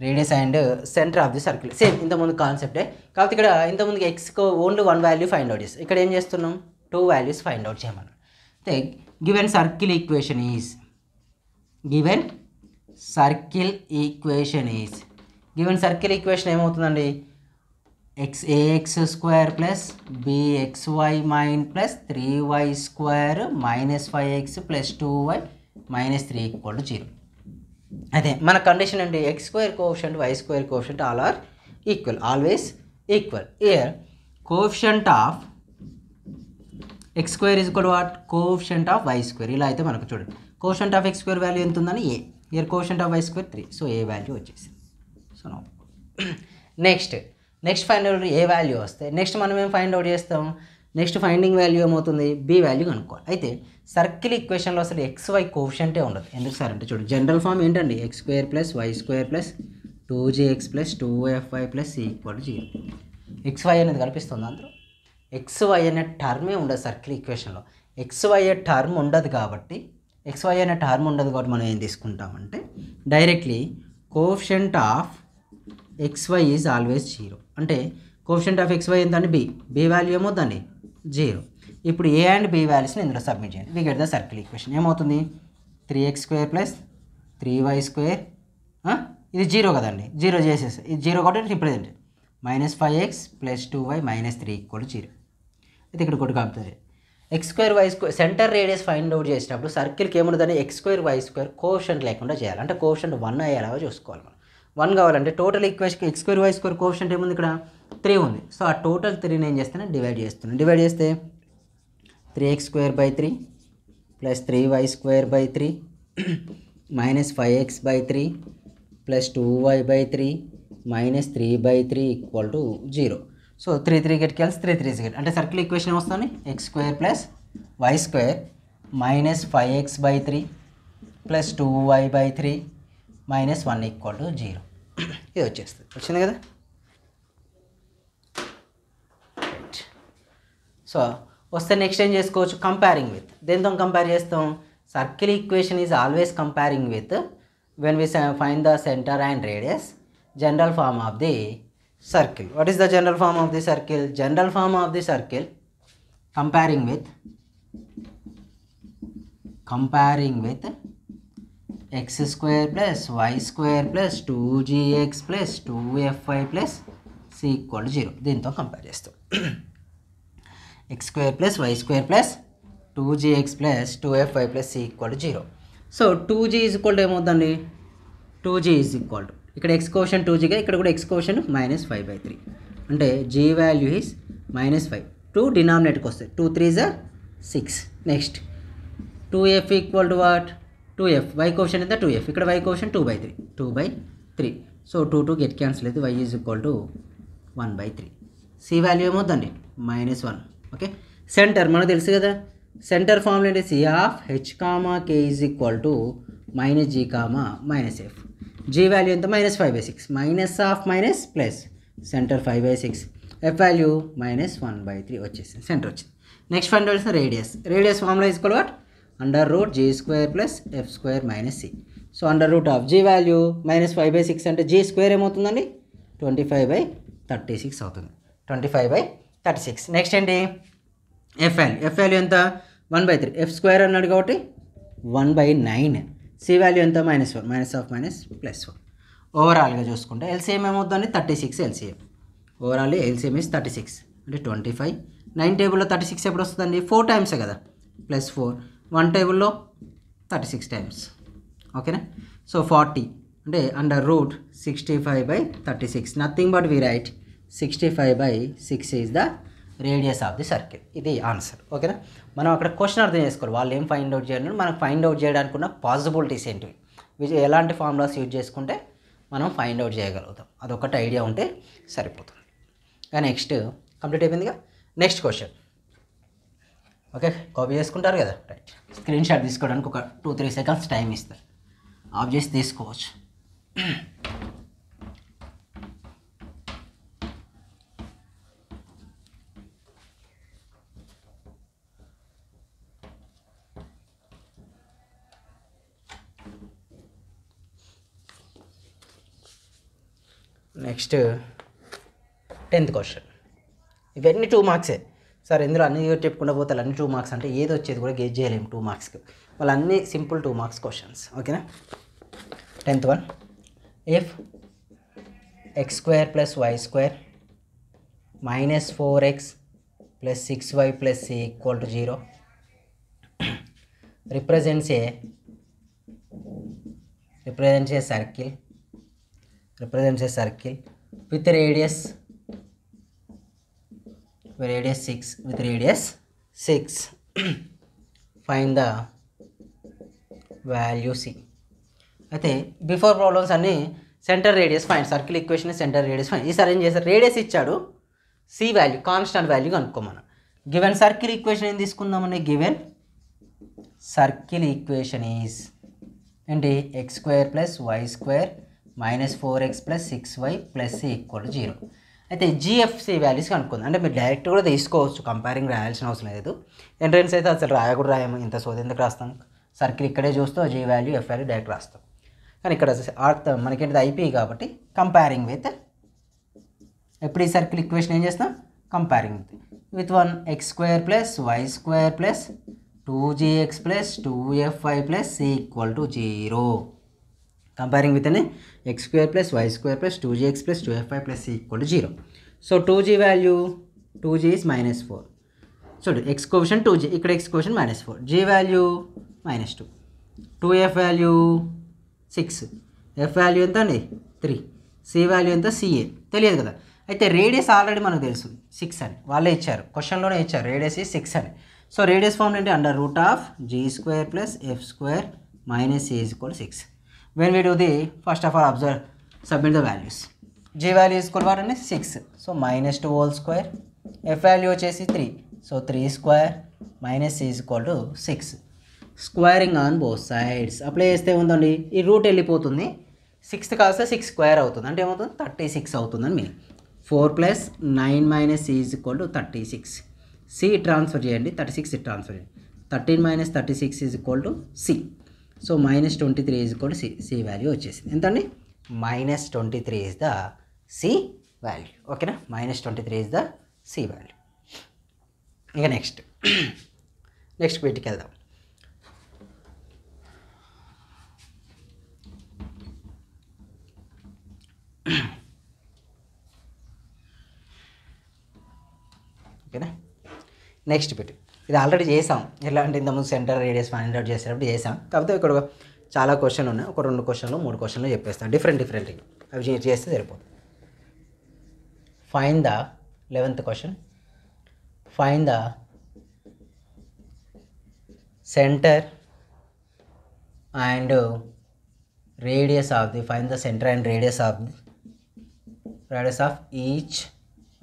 Radius and centre of the circle same ఇంతకుముందు కాన్సెప్టే, కాబట్టి ఇక్కడ ఇంతకుముందుకి ఎక్స్కి only 1 value find out చేస్తాం. ఇక్కడ ఏం చేస్తున్నాం, 2 values find out చేయమన్నాం. అయితే given circle equation is given circle equation ఏమవుతుందండి, ax square plus bxy minus plus 3y square minus 5x plus 2y minus 3 equal to 0. అదే మన కండిషన్ అండి, x square coefficient y square coefficient all are equal, always equal. Here coefficient of x square is equal what, coefficient of y square. ఇలా అయితే మనకు చూడండి coefficient of x square value ఎంత ఉందని a, here coefficient of y square 3, so a value వచ్చేసింది. So next find out a value వస్తే next మనం ఏం ఫైండ్ అవుట్ చేస్తాం, నెక్స్ట్ ఫైండింగ్ వాల్యూ ఏమవుతుంది, బి వాల్యూ కనుక్కోవాలి. అయితే సర్కిల్ ఈక్వేషన్లో అసలు ఎక్స్ వై కోఎఫిషియంటే ఉండదు. ఎందుకు సార్ అంటే చూడండి, జనరల్ ఫామ్ ఏంటండి, x square plus y square plus 2gx plus 2fy plus c equal to 0. X y అనేది కనిపిస్తుంది అందులో, ఎక్స్ వై అనే టర్మే ఉండదు సర్కిల్ ఈక్వేషన్లో. ఎక్స్ వై అనే టర్మ్ ఉండదు కాబట్టి మనం ఏం తీసుకుంటామంటే directly coefficient of x y is always 0. అంటే కోఎఫిషియంట్ ఆఫ్ ఎక్స్ వై ఎంతండి, బి వాల్యూ ఏమవుతుందండి 0. ఇప్పుడు ఏ అండ్ బి వాల్యూస్ని ఇందులో సబ్మిట్ చేయండి, we get the circle equation. ఏమవుతుంది, 3x square plus 3y square, ఇది 0 కదండి, 0 చేసేసి ఇది 0 కాబట్టి represent minus 5x plus 2y minus 3 equal 0. అయితే ఇక్కడ ఒకటి కలుపుతుంది, x square y square centre radius find out చేసేటప్పుడు సర్కిల్కి ఏముంటుందని x square y square coefficient లేకుండా చేయాలి. అంటే కోఎఫిషియంట్ 1 అయ్యేలాగా చూసుకోవాలి మనం. 1 కావాలంటే total equation x square y square coefficient ఏముంది, ఇక్కడ 3 ఉంది. సో ఆ టోటల్ 3ని ఏం చేస్తాను, డివైడ్ చేస్తే 3x square by 3 plus 3y square by 3 minus 5x by 3 plus 2y by 3 minus 3 by 3 equal to 0. So 3 get cancels 3 get, అంటే circle equation ఏమొస్తుంది, x square plus y square minus 5x by 3 plus 2y by 3 minus 1 equal to 0. ఇది వచ్చింది కదా. So వస్తే next ఏం చేసుకోవచ్చు, comparing with, దేంతో compare చేస్తాం, circle equation is always comparing with when we find the center and radius, general form of the circle. What is the general form of the circle? General form of the circle comparing with x square plus y square plus 2gx plus 2fy plus c equal to 0. దీంతో compare చేస్తాం. x square plus y square plus 2gx plus 2fy plus c equal to 0. So 2g is equal to ఏమవుతుందండి, 2g is equal to ఇక్కడ X caution 2gగా ఇక్కడ కూడా X caution -5/3, అంటే g value is -5. 2 డినామినేటర్కి వస్తాయి, 2 3s are 6. Next 2f equal to what, 2f y coefficient ఎంత 2f, ఇక్కడ y coefficient 2/3. So 2 get cancel అయితే y is equal to 1/3. c value ఏమవుతుందండి -1. Okay, center మనకు తెలుసు కదా, సెంటర్ ఫార్ములా అంటే c of h, k is equal to -g, -f. g value ఎంత -5/6, minus of minus plus center 5/6, f value -1/3 వచ్చేసింది, center వచ్చింది. Next find out radius formula is equal what, √g² plus f² - c. So √g value -5/6 అంటే g square ఏమవుతుందండి 25/36 అవుతుంది, 25/36. Next ఏంటి, f value ఎంత 1/3, f² అన్నాడు కాబట్టి 1/9. c వాల్యూ ఎంత -1, -+1. ఓవరాల్గా చూసుకుంటే ఎల్సిఎం ఏమవుతుందండి 36 ఎల్సిఎం. ఓవరాల్ ఎల్సిఎం ఇస్ 36 అంటే 25. 9 టేబుల్లో 36 ఎప్పుడు వస్తుందండి, 4 టైమ్సే కదా, +4. 1 టేబుల్లో 36 టైమ్స్. ఓకేనా, సో 40 అంటే √65/36. Nothing but we write 65/6 is the radius of the circle. ఇది ఆన్సర్. ఓకేనా. మనం అక్కడ క్వశ్చన్ అర్థం చేసుకోవాలి, వాళ్ళు ఏం ఫైండ్ అవుట్ చేయాలి, మనం ఫైండ్ అవుట్ చేయడానికి ఉన్న పాసిబిలిటీస్ ఏంటివి, ఎలాంటి ఫార్ములాస్ యూజ్ చేసుకుంటే మనం ఫైండ్ అవుట్ చేయగలుగుతాం, అదొకటి ఐడియా ఉంటే సరిపోతుంది. నెక్స్ట్ కంప్లీట్ అయిపోయిందిగా. Next question. ఓకే, కాపీ చేసుకుంటారు కదా, రైట్. స్క్రీన్ షాట్ తీసుకోవడానికి ఒక 2-3 సెకండ్స్ టైం ఇస్తారు, ఆఫ్ చేసి తీసుకోవచ్చు. Next 10th question. ఇవన్నీ 2 మార్క్సే సార్, ఇందులో అన్ని చెప్పుకుంటూ పోతే అన్ని 2 మార్క్స్ అంటే ఏది వచ్చేది కూడా గెస్ చేయలేము 2 మార్క్స్కి, మళ్ళీ అన్ని సింపుల్ 2 మార్క్స్ క్వశ్చన్స్. ఓకేనా. 10th one. If x² + y² - 4x + 6y + c = 0 represents a circle with radius 6. Find the value c. అయితే బిఫోర్ ప్రాబ్లమ్స్ అన్నీ centre radius find, circle equation centre radius find. ఈసారి ఏం చేస్తారు, రేడియస్ ఇచ్చాడు, c value constant value కనుక్కోమను. Given circle equation ఏం తీసుకుందామండి, given circle equation is ఏంటి, x² + y² - 4x + 6y + c = 0. అయితే జిఎఫ్సి వాల్యూస్ కనుక్కుంది, అంటే మీరు డైరెక్ట్ కూడా తీసుకోవచ్చు, కంపేరింగ్ రాయాల్సిన అవసరం లేదు. ఎంట్రన్స్ అయితే అసలు రాయము, ఇంత సోది ఎందుకు రాస్తాం, సర్కిల్ ఇక్కడే చూస్తూ g value f value direct రాస్తాం. కానీ ఇక్కడ మనకేంటిది ఐపీ కాబట్టి కంపేరింగ్ విత్, ఎప్పుడు ఈ సర్కిల్ ఈక్వేషన్ ఏం చేస్తాం, comparing with 1 x² + y² + 2gx + 2fy + c = 0. Comparing with అని x² + y² + 2gx + 2fy + c = 0. So 2g value 2g is -4. చూడు x కోఎఫిషియంట్ 2g, ఇక్కడ x coefficient -4, g value -2, 2f value 6, f value ఎంత అండి 3, c value ఎంత ca తెలియదు కదా. అయితే radius already మనకు తెలుసు 6 అని, వాళ్ళే ఇచ్చారు, క్వశ్చన్లోనే ఇచ్చారు రేడియస్ ఈ 6 అని. సో రేడియస్ ఫార్మ్ ఏంటి, √g² + f² - c = 6. When we do the, first of all observe, submit the values. G value is equal to 6, so -2 whole square, f value వచ్చేసి 3, so 3² - c = 6. Squaring on both sides apply చేస్తే ఏముందండి, ఈ route వెళ్ళిపోతుంది, 6 కాస్త 6² అవుతుంది, అంటే ఏమవుతుంది 36 అవుతుందని మీనింగ్. 4 + 9 - c = 36. c ట్రాన్స్ఫర్ చేయండి, 36 ట్రాన్స్ఫర్ చేయండి, 13 - 36 = c. So -23 = c. c value వచ్చేసింది ఎంత అండి, -23 is the c వాల్యూ. ఓకేనా, -23 is the c వాల్యూ. ఇక నెక్స్ట్ వీటికి వెళ్దాం. ఓకేనా, నెక్స్ట్ బిట్ ఇది ఆల్రెడీ చేసాం, ఎలా అంటే ఇంతకుముందు సెంటర్ రేడియస్ ఫైండ్ అవుట్ చేసేటప్పుడు చేసాం, కాకపోతే ఇక్కడ చాలా క్వశ్చన్లు ఉన్నాయి, ఒక 2 క్వశ్చన్లు 3 క్వశ్చన్లు చెప్పేస్తాను డిఫరెంట్ అవి చేస్తే సరిపోతుంది. Find the 11th question, find the center and radius of the, find the center and radius of each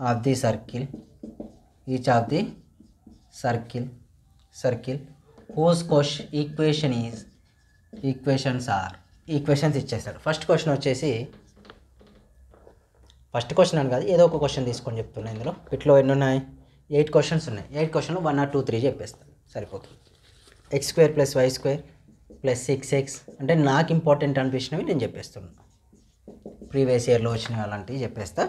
of the circle whose equations ఇచ్చేస్తాడు. ఫస్ట్ క్వశ్చన్ అని కాదు, ఏదో ఒక క్వశ్చన్ తీసుకొని చెప్తున్నా. ఇందులో వీటిలో ఎన్ని ఉన్నాయి, 8 క్వశ్చన్స్ ఉన్నాయి, 8 క్వశ్చన్లు 1 or 2 3 చెప్పేస్తాను సరిపోతుంది. x² + y² + 6x అంటే నాకు ఇంపార్టెంట్ అనిపించినవి నేను చెప్పేస్తున్నాను, ప్రీవియస్ ఇయర్లో వచ్చినవి అలాంటివి చెప్పేస్తా,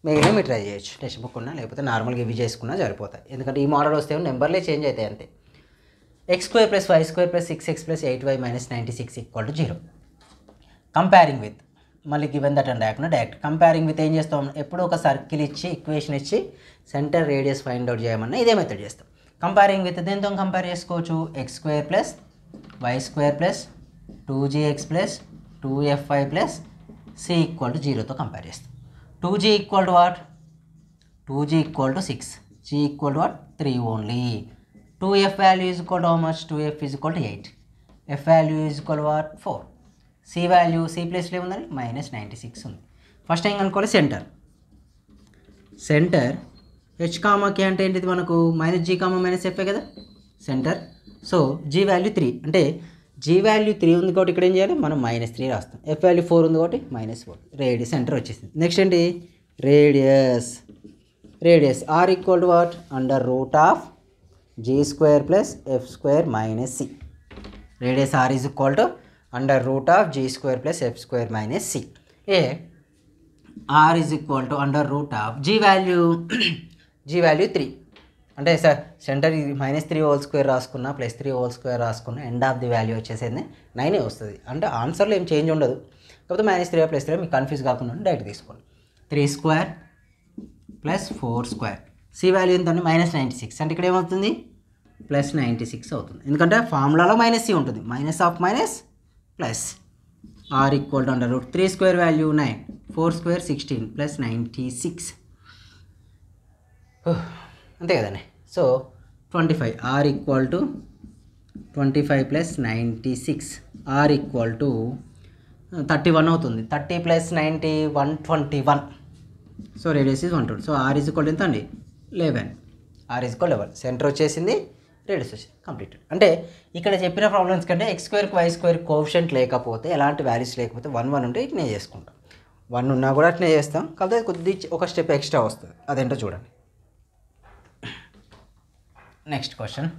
మిగిలిన మీరు ట్రై చేయొచ్చు, టెక్స్ట్ బుక్ ఉన్నా లేకపోతే నార్మల్గా ఇవి చేసుకున్నా సరిపోతాయి, ఎందుకంటే ఈ మోడల్ వస్తే నెంబర్లే చేంజ్ అవుతాయి అంతే. x² + y² + 6x + 8y - 96 = 0. Comparing with, మళ్ళీ గివెన్ దట్ అని రాకుండా డైరెక్ట్ కంపేరింగ్ విత్ ఏం చేస్తాం, ఎప్పుడు ఒక సర్కిల్ ఇచ్చి ఈక్వేషన్ ఇచ్చి సెంటర్ రేడియస్ ఫైండ్ అవుట్ చేయమన్నా ఇదే మెథడ్ చేస్తాం. కంపేరింగ్ విత్ దేంతో కంపేర్ చేసుకోవచ్చు, x² + y² + 2gx + 2fy + c = 0తో compare చేస్తాం. 2g = what, 2g = 6, g equal to what? 3 only. 2f value is equal to how much? 2f is equal to 8. f value is equal to what? 4. c value c ప్లేస్లో ఏముందండి -96 ఉంది. First ఏం కనుక్కోవాలి centre h comma k అంటే ఏంటిది మనకు -g -f కదా centre. So g value 3 అంటే g వాల్యూ 3 ఉంది కాబట్టి ఇక్కడ ఏం చేయాలి మనం -3 రాస్తాం. f వాల్యూ 4 ఉంది కాబట్టి -4. రేడియస్ సెంటర్ వచ్చేసింది. నెక్స్ట్ ఏంటి radius r equal to what √g² plus f² minus c. Radius r is equal to √g² plus f² minus c. ఏ r is equal to g value 3 అంటే sir centre -3 whole square రాసుకున్నా +3 whole square రాసుకున్నా end of the value వచ్చేసేది 9 వస్తుంది. అంటే ఆన్సర్లో ఏం change ఉండదు. కాకపోతే -3 +3 మీకు కన్ఫ్యూజ్ కాకుండా డైరెక్ట్ తీసుకోండి. 3² ప్లస్ 4². సి వాల్యూ ఎంతండి -96 అంటే ఇక్కడ ఏమవుతుంది +96 అవుతుంది. ఎందుకంటే ఫార్ములాలో -c ఉంటుంది. -(−) Plus r equal to √3² value 9 4² 16 plus 96 అంతే కదండి. So 25 r equal to 25 plus 96 r equal to 31 అవుతుంది. 30 plus 90 121. So radius is 120. So r is equal ఎంత అండి 11. r is equal 11. సెంటర్ వచ్చేసింది, రేడియస్ వచ్చేసింది, కంప్లీటెడ్. అంటే ఇక్కడ చెప్పిన ప్రాబ్లమ్స్ కంటే x² y² కోఎఫిషియంట్ లేకపోతే ఎలాంటి వాల్యూస్ లేకపోతే 1 1 ఉంటే ఇట్నే చేసుకుంటాం. 1 ఉన్నా కూడా అట్నే చేస్తాం. కాకపోతే కొద్ది ఒక స్టెప్ ఎక్స్ట్రా వస్తుంది. అదేంటో చూడండి. Next question.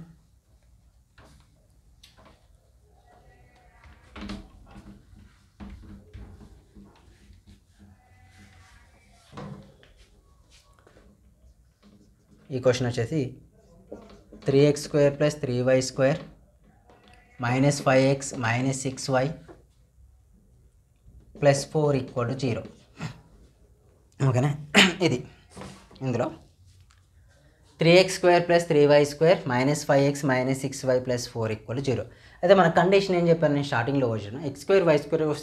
ఈ క్వశ్చన్ వచ్చేసి 3x² plus 3y² -5x -6y plus 4 equal to 0. ఓకేనా. ఇది ఇందులో 3x² plus 3y² -5x -6y plus 4 equal to 0. అయితే మన కండిషన్ ఏం చెప్పాను నేను స్టార్టింగ్లో వచ్చిన x² y²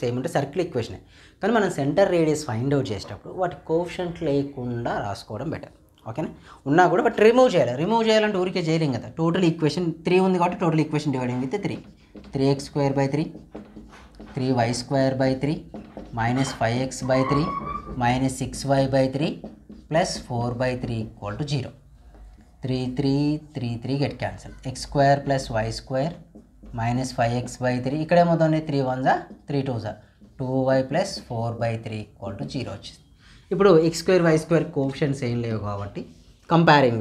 సేమ్ అంటే సర్కిల్ ఈక్వేషన్. కానీ మనం సెంటర్ రేడియస్ ఫైండ్ అవుట్ చేసేటప్పుడు వాటి కోఎఫిషియంట్ లేకుండా రాసుకోవడం బెటర్. ఓకేనా. ఉన్నా కూడా బట్ రిమూవ్ చేయాలంటే ఊరికే చేయలేం కదా. టోటల్ ఈక్వేషన్ 3 ఉంది కాబట్టి total equation dividing with 3. 3x² 3 3y² 3 -5x 3 -6y 3 plus 4 3 equal to 0. 3 3 3 3 get cancel. x² plus y² -5x 3 ఇక్కడ ఏమవుతుంది 3 1 3 2 2y ప్లస్ 4 3 ఈక్వల్ టు 0 వచ్చింది. ఇప్పుడు x² y² కోఎఫిషియంట్స్ ఏం లేవు కాబట్టి comparing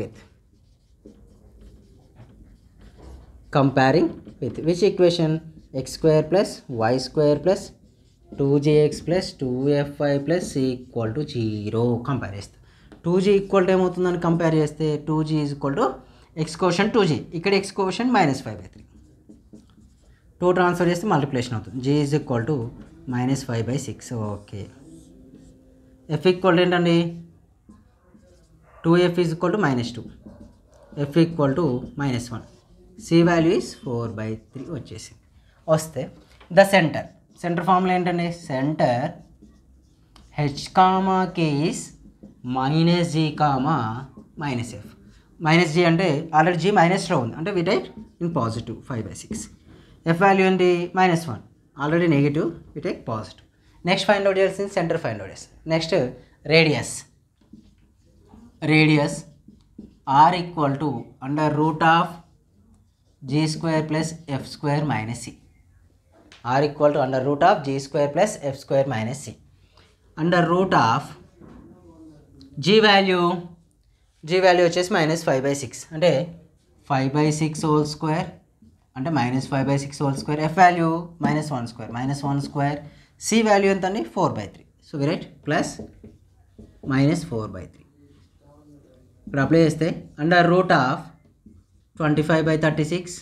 with which equation x² plus y² plus 2gx plus 2fy plus c equal to 0 compare చేస్తే 2g equal to ఏమవుతుందని compare చేస్తే 2g is equal to x coefficient 2g ఇక్కడ x coefficient -5/3 2 transfer చేస్తే multiplication అవుతుంది. g is equal to -5/6. Okay. f equal ఏంటండి 2f is equal to -2 f equal to -1 c value is 4/3 వచ్చేసింది. వస్తే the centre formula ఏంటండి center h, k is -g, -f. -g అంటే already g మైనస్లో ఉంది అంటే we take in positive 5/6. f value ఏంటి -1 already negative we take positive. Next find out చేయాల్సింది center find out చేస్తుంది. Next radius r equal to √g² plus f² minus c. r equal to √g² plus f² minus c. g value వచ్చేసి -5/6 అంటే 5/6 whole square అంటే -5/6 whole square. f value -1² c value ఎంత అండి 4/3. So we write plus -4/3. ఇప్పుడు apply చేస్తే √25/36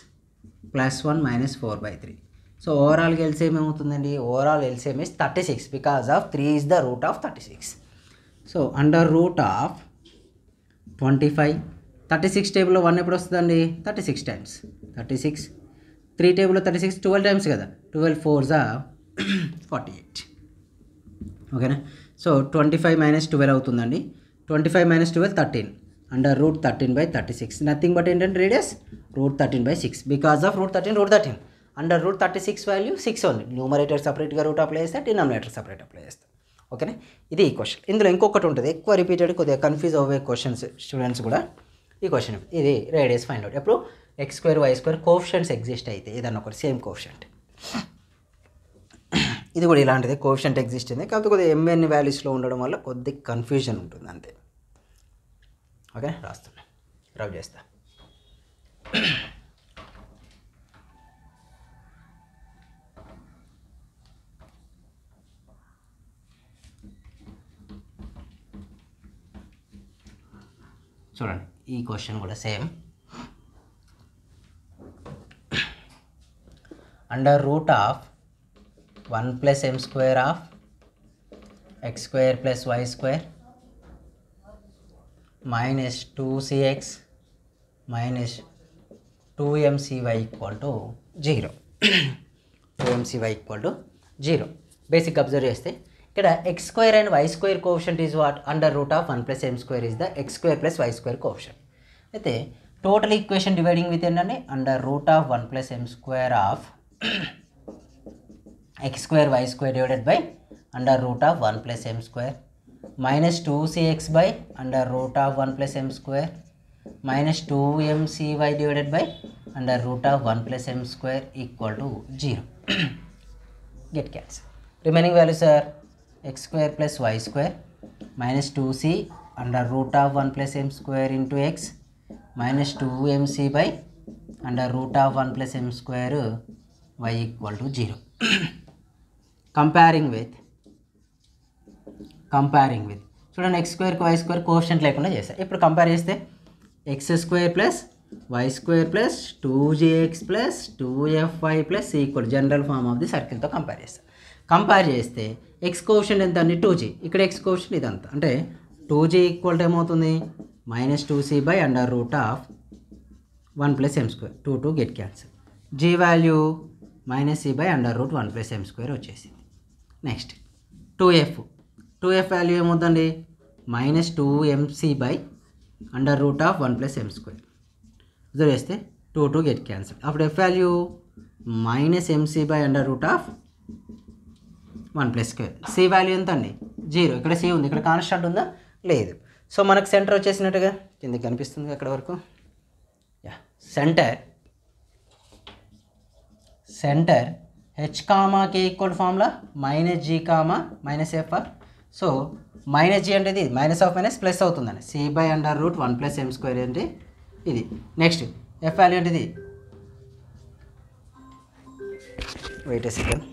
plus 1 -4/3. So ఓవరాల్గా LCM ఏమవుతుందండి overall LCM is 36 because of 3 is the root of 36. So √25 36 టేబుల్లో 1 ఎప్పుడు వస్తుందండి 36 టైమ్స్ 36 3 టేబుల్లో 36 12 టైమ్స్ కదా 12 4 48. ఓకేనా. సో 25 - 12 అవుతుందండి. 25 - 12 13 అండర్ రూట్ 13/36. నథింగ్ బట్ ఏంటంటే radius root 13/6. Because of root 13 under root 36 value 6 ఉంది. న్యూమరేటర్ సపరేట్గా రూట్ అప్లై చేస్తే డినామినేటర్ సపరేట్ అప్లై చేస్తాం. ఓకేనా, ఇది ఈ క్వశ్చన్. ఇందులో ఇంకొకటి ఉంటుంది, ఎక్కువ రిపీటెడ్, కొద్దిగా కన్ఫ్యూజ్ అవ్వే క్వశ్చన్స్ స్టూడెంట్స్ కూడా. ఈ క్వశ్చన్ ఇది రేడియస్ ఫైండ్ అవుట్. ఎప్పుడు x² y² కోఎఫిషియంట్స్ ఎగ్జిస్ట్ అయితే ఏదన్నా ఒకటి సేమ్ కోఎఫిషియంట్, ఇది కూడా ఇలాంటిది కోఎఫిషియంట్ ఎగ్జిస్ట్ అయింది. కాకపోతే కొద్దిగా ఎంఎన్ వాల్యూస్లో ఉండడం వల్ల కొద్దిగా కన్ఫ్యూజన్ ఉంటుంది అంతే. ఓకే, రాస్తున్నా, రబ్ చేస్తా. చూడండి, ఈ క్వశ్చన్ కూడా same. Under root of 1 + m² of x² + y² minus 2cx minus 2mcy = 0. 2mcy = 0. Basic observe చేస్తే ఇక్కడ x² and y² coefficient is what? Under root of 1 + m² is the x² + y² coefficient. అయితే total equation dividing with ఏంటంటే under root of 1 + m² of x² y² divided by under root of 1 + m² minus 2cx by under root of 1 + m² minus 2mcy divided by under root of 1 + m² = 0. Get cancel. Remaining values are x² + y² minus 2c under root of 1 + m² into x minus 2mc by under root of 1 + m² y = 0. Comparing with చూడండి, x² y² coefficient లేకుండా చేస్తాను. ఇప్పుడు compare చేస్తే x² + y² + 2gx + 2fy + c = general form of the సర్కిల్తో compare చేస్తాను. Compare చేస్తే x coefficient ఎంత అండి? 2g. ఇక్కడ x కోఎఫిషియంట్ ఇదంతా అంటే 2g = ఏమవుతుంది? -2c by under root of 1 + m². 2 get cancel. g value -c by under root 1 + m² వచ్చేసింది. నెక్స్ట్ 2f వాల్యూ ఏమవుతుందండి? -2mc by under root of 1 + m². Observe చేస్తే 2 get cancel. అప్పుడు f value -mc by under root of 1 + m². c value ఎంత అండి? 0. ఇక్కడ c ఉంది, ఇక్కడ constant ఉందా? లేదు. సో మనకు సెంటర్ వచ్చేసినట్టుగా కిందకి కనిపిస్తుంది అక్కడ వరకు. Centre h, k equal formula -g, -f. So -g అంటే ఇది మైనస్ ఆఫ్ మైనస్ ప్లస్ అవుతుందండి. c by under root 1 + m² అంటే ఇది. నెక్స్ట్ f వాల్యూ అంటే ఇది. Wait a second.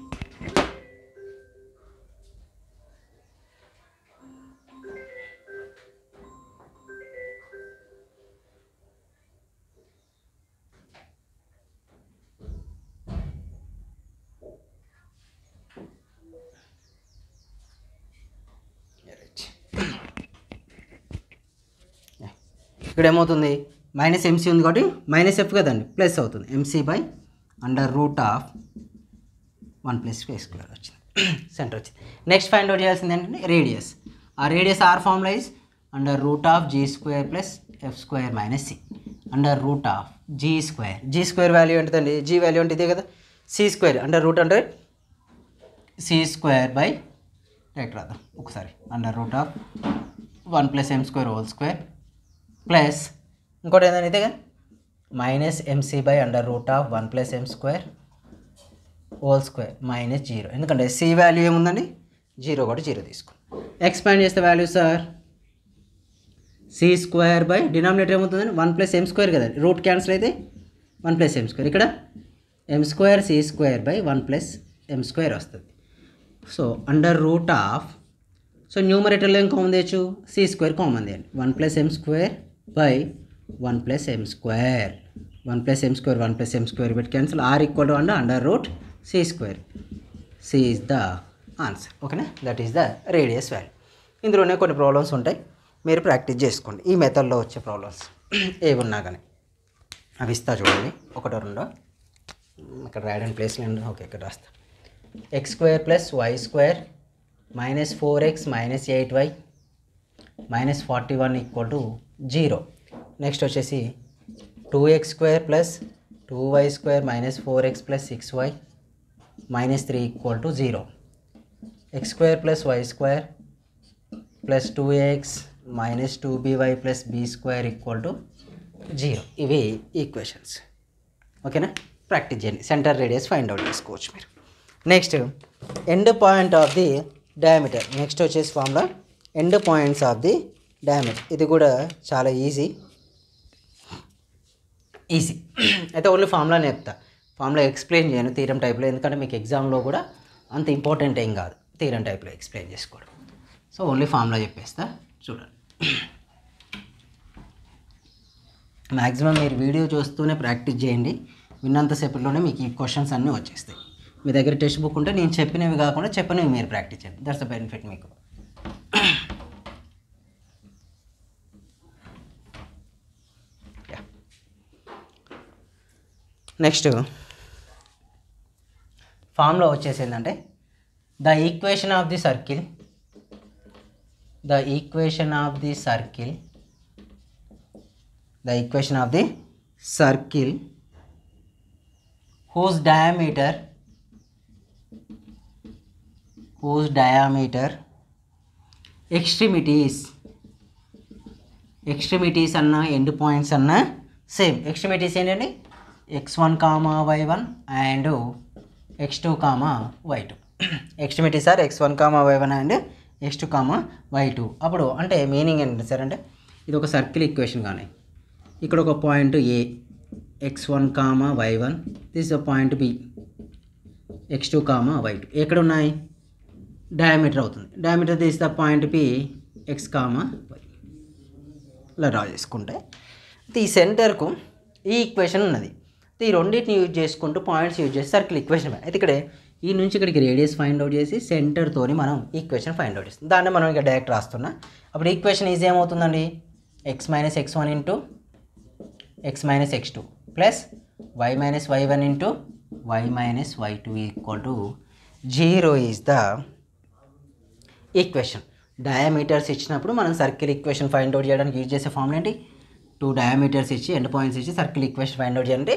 ఇక్కడ ఏమవుతుంది? -mc ఉంది కాబట్టి -f కదండి, ప్లస్ అవుతుంది. mc by under root of 1 + m² వచ్చింది. సెంటర్ వచ్చింది. నెక్స్ట్ ఫైండ్ అవుట్ చేయాల్సింది ఏంటంటే రేడియస్. ఆ radius r formula is under root of g² + f² - c under root of g² value ఏంటిదండి? g వాల్యూ అంటే ఇదే కదా, c² అండర్ రూట్ అంటే c² by రైట్ రాద్దాం ఒకసారి. Under root of 1 + m² whole square plus ఇంకోటి ఏంటంటే ఇదే కదా -mc by under root of 1 + m² whole square -0. ఎందుకంటే c వాల్యూ ఏముందండి? 0 కాబట్టి 0 తీసుకో. ఎక్స్పాండ్ చేస్తే value sir c² by denominator ఏమవుతుందండి? 1 + m² కదా, రూట్ క్యాన్సిల్ అయితే 1 + m². ఇక్కడ m² c² by 1 + m² వస్తుంది. So under root of, so న్యూమరేటర్లో ఏం కామన్ తెచ్చు? c² కామన్ తీయండి. 1 + m² by 1 + m². 1 + m², 1 + m² పెట్టి cancel. r = under root c². c is the answer. ఓకేనా, that is the radius value. ఇందులోనే కొన్ని problems ఉంటాయి, మీరు ప్రాక్టీస్ చేసుకోండి. ఈ మెథడ్లో వచ్చే ప్రాబ్లమ్స్ ఏవి ఉన్నా కానీ అవి ఇస్తా చూడండి, ఒకటో రెండో. ఇక్కడ రాయడానికి ప్లేస్ లేదు. ఓకే, ఇక్కడ రాస్తా. x² + y² -4x - 8y - 41 = 0. Next వచ్చేసి 2x² plus 2y² minus 4x plus 6y minus 3 equal to 0. x² plus y² plus 2x minus 2by plus b² equal to 0. ఇవి ఈక్వేషన్స్. ఓకేనా, ప్రాక్టీస్ చేయండి. సెంటర్ రేడియస్ ఫైండ్ అవుట్ చేసుకోవచ్చు మీరు. Next end point of the diameter. Next వచ్చేసి formula end points of the diameter. ఇది కూడా చాలా easy అయితే ఓన్లీ ఫార్ములానే చెప్తా. ఫార్ములా ఎక్స్ప్లెయిన్ చేయను థీరం టైప్లో, ఎందుకంటే మీకు ఎగ్జామ్లో కూడా అంత ఇంపార్టెంట్ ఏం కాదు థీరం టైప్లో ఎక్స్ప్లెయిన్ చేసుకోవడం. సో ఓన్లీ ఫార్ములా చెప్పేస్తా చూడండి. మ్యాక్సిమం మీరు వీడియో చూస్తూనే ప్రాక్టీస్ చేయండి. విన్నంతసేపట్లోనే మీకు ఈ క్వశ్చన్స్ అన్నీ వచ్చేస్తాయి. మీ దగ్గర టెక్స్ట్ బుక్ ఉంటే నేను చెప్పినవి కాకుండా చెప్పినవి మీరు ప్రాక్టీస్ చేయండి. దట్స్ ద బెనిఫిట్ మీకు. నెక్స్ట్ ఫామ్లో వచ్చేసి ఏంటంటే the equation of the circle whose diameter extremities అన్న ఎండ్ పాయింట్స్ అన్న సేమ్. ఎక్స్ట్రిమిటీస్ ఏంటండి, x1, y1 and x2, y2. Extremities are x1, y1 and x2, y2. అప్పుడు అంటే మీనింగ్ ఏంటంటే సార్, అంటే ఇది ఒక సర్కిల్ ఈక్వేషన్. కానీ ఇక్కడ ఒక point A x1, y1, this is point B x2, y2. ఎక్కడ ఉన్నాయి, డయామీటర్ అవుతుంది. Diameter this the point P x, y. ఇలా డ్రా చేసుకుంటే ఈ సెంటర్కు ఈ ఈక్వేషన్ ఉన్నది. ఈ రెండింటిని యూజ్ చేసుకుంటూ పాయింట్స్ యూజ్ చేసి సర్కిల్ ఈక్వేషన్. అయితే ఇక్కడ ఈ నుంచి ఇక్కడికి రేడియస్ ఫైండ్ అవుట్ చేసి సెంటర్తోని మనం ఈక్వేషన్ ఫైండ్ అవుట్ చేస్తాం. దాన్ని మనం ఇక డైరెక్ట్ రాస్తున్నా. అప్పుడు ఈక్వేషన్ ఈజీ ఏమవుతుందండి, x minus x1 into x minus x2 plus y minus y1 into y minus y2 equal to 0 is the equation. Diameters ఇచ్చినప్పుడు మనం సర్కిల్ ఈక్వేషన్ ఫైండ్ అవుట్ చేయడానికి యూజ్ చేసే ఫార్ములా ఏంటి, 2 డయామీటర్స్ ఇచ్చి end points ఇచ్చి circle equation find out చేయాలంటే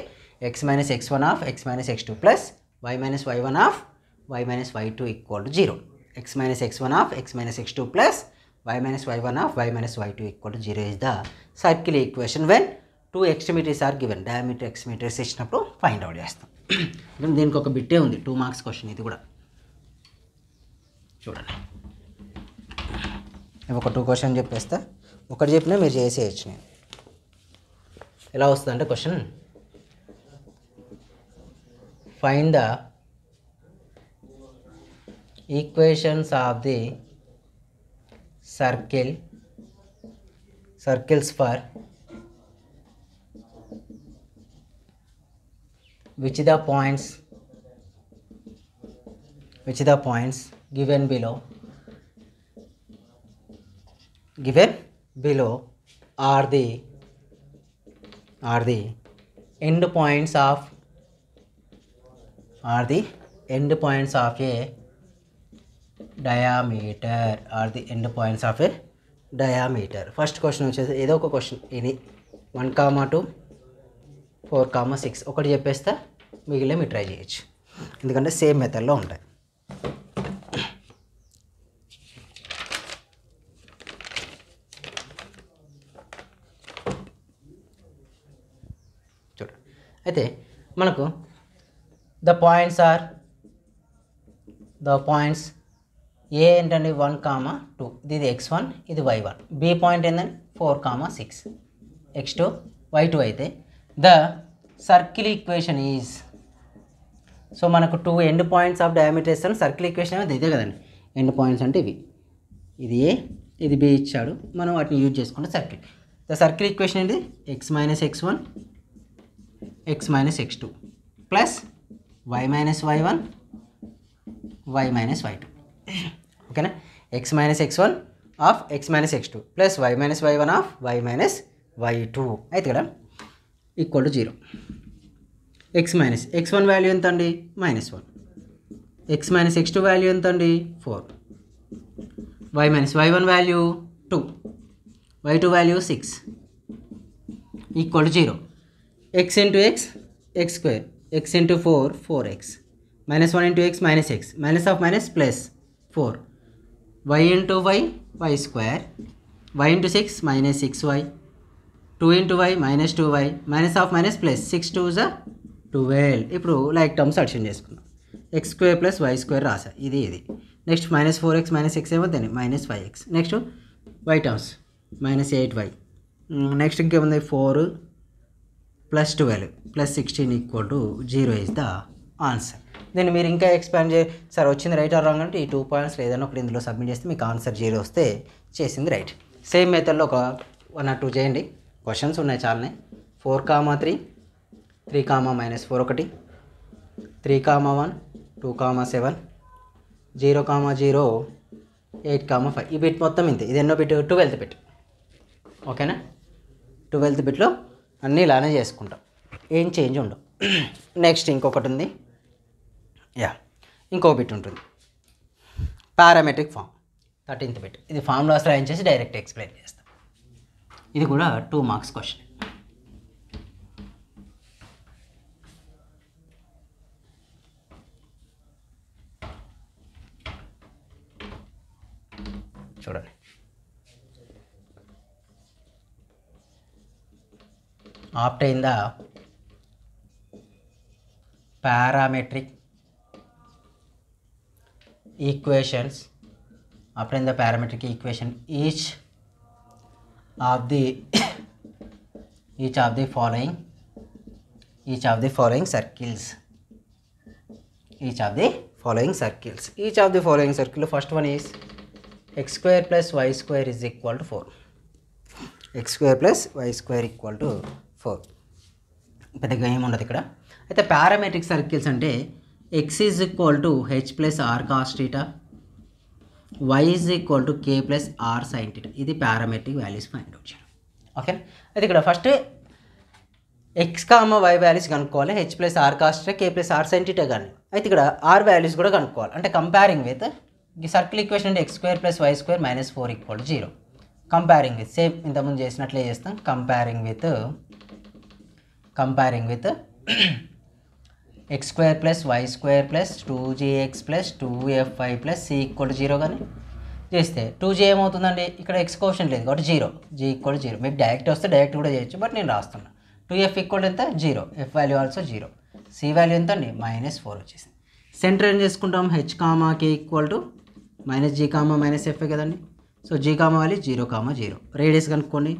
x minus x1 of x minus x2 plus y minus y1 of y minus y2 equal to 0. x minus x1 of x minus x2 plus y minus y1 of y minus y2 equal to 0 is the circle equation when 2 extremities are given. Diameter extremities ఇచ్చినప్పుడు find out చేస్తాం. దీనికి ఒక బిట్టే ఉంది, 2 marks question. ఇది కూడా చూడండి. ఒక 2 question చెప్పేస్తా, ఒకటి చెప్పినా మీరు చేసేయచ్చు. నేను ఎలా వస్తుందంటే question, find the equations of the circles for which the points given below are the end points of a diameter. First question వచ్చేసి ఏదో ఒక క్వశ్చన్, ఇది 1, 2, 4, 6 ఒకటి చెప్పేస్తా, మిగిలిన మీరు ట్రై చేయొచ్చు, ఎందుకంటే సేమ్ మెథడ్లో ఉంటాయి. చూడండి, అయితే మనకు ద పాయింట్స్ ఏ ఏంటండి 1, 2, ఇది x1, ఇది y1. బి పాయింట్ ఏంటండి 4, 6, x2, y2 అయితే the circle equation is, so మనకు 2 ఎండ్ పాయింట్స్ ఆఫ్ డయామీటర్ ఇస్తాను. సర్కిల్ ఈక్వేషన్ అనేది ఇదే కదండి. ఎండ్ పాయింట్స్ అంటే ఇవి, ఇది ఏ, ఇది బి ఇచ్చాడు, మనం వాటిని యూజ్ చేసుకుంటే సర్కిల్. ద సర్కిల్ ఈక్వేషన్ ఏంటి, x minus x1 x minus x2 plus y minus y1 y minus y2. ఓకేనా, x minus x1 of x minus x2 plus y minus y1 of y minus y2 అయితే ఇక్కడ equal to 0. x minus x1 value ఎంత అండి, -1. x minus x2 value ఎంత అండి, 4. y minus y1 value 2. y2 value 6 equal to 0. x into x x square, x into 4 4x, -1 into x minus x, minus of minus plus 4, y into y y square, y into 6 minus 6y, 2 into y minus 2y, minus of minus plus 6 2 జా 12. ఇప్పుడు like terms addition చేసుకున్నాం. X square plus y square రాసా, ఇది next minus 4x minus x ఏమవుతుంది minus 5x. Next y terms minus 8y. Next ఇంకేముంది 4 plus 12 plus 16 equal to 0 is the answer. దీన్ని మీరు ఇంకా ఎక్స్పాండ్ సార్ వచ్చింది రైట్ ఆర్ రాంగ్ అంటే ఈ 2 పాయింట్స్ ఏదైనా ఒకటి ఇందులో సబ్మిట్ చేస్తే మీకు ఆన్సర్ 0 వస్తే చేసింది రైట్. సేమ్ మెథడ్లో ఒక 1 or 2 చేయండి. క్వశ్చన్స్ ఉన్నాయి చాలానే. 4, 3, 3, -4 ఒకటి, 3, 1, 2, 7, 0, 0, 8, 5. ఈ బిట్ మొత్తం ఇంతే. ఇది ఎన్నో బిట్ 12th బిట్. ఓకేనా? 12th బిట్లో అన్నీ ఇలానే చేసుకుంటాం, ఏం చేంజ్ ఉండవు. నెక్స్ట్ ఇంకొకటి ఉంది, ఇంకో బిట్ ఉంటుంది పారామెట్రిక్ ఫామ్, 13th బిట్. ఇది ఫార్ములాస్ రాయించేసి డైరెక్ట్ ఎక్స్ప్లెయిన్ చేస్తాం. ఇది కూడా 2 మార్క్స్ క్వశ్చన్. చూడండి, obtain the parametric equations, obtain the parametric equation each of the following circles. Each of the following circle. First one is x square plus y square is equal to 4. x square plus y square equal to 4. పెద్దగా ఏముండదు ఇక్కడ. అయితే parametric circles అంటే x is equal to h plus r cos theta, y is equal to k plus r sine theta. ఇది parametric values find out చేయడం. Okay, అయితే ఇక్కడ first x, y values కనుక్కోవాలి. h plus r cos theta, k plus r sine theta కానీ. అయితే ఇక్కడ r values కూడా కనుక్కోవాలి. అంటే కంపేరింగ్ విత్ ఈ సర్కిల్ ఈక్వేషన్ అంటే x square plus y square minus 4 equal to 0. Comparing with same ఇంతకుముందు చేసినట్లే చేస్తాం. Comparing with x square plus y square plus 2gx plus 2fy plus c equal to 0 కానీ చేస్తే 2g ఏమవుతుందండి, ఇక్కడ X caution లేదు కాబట్టి 0, g ఈక్వల్ టు 0. మీకు డైరెక్ట్ వస్తే డైరెక్ట్ కూడా చేయొచ్చు, బట్ నేను రాస్తున్నా. 2f ఈక్వల్ ఎంత 0, f value also 0, c value ఎంత అండి -4 వచ్చేసింది. సెంటర్ ఏం చేసుకుంటాం, h, k equal to -g, -f కదండి. So g value 0, 0. రేడియస్ కనుక్కోండి,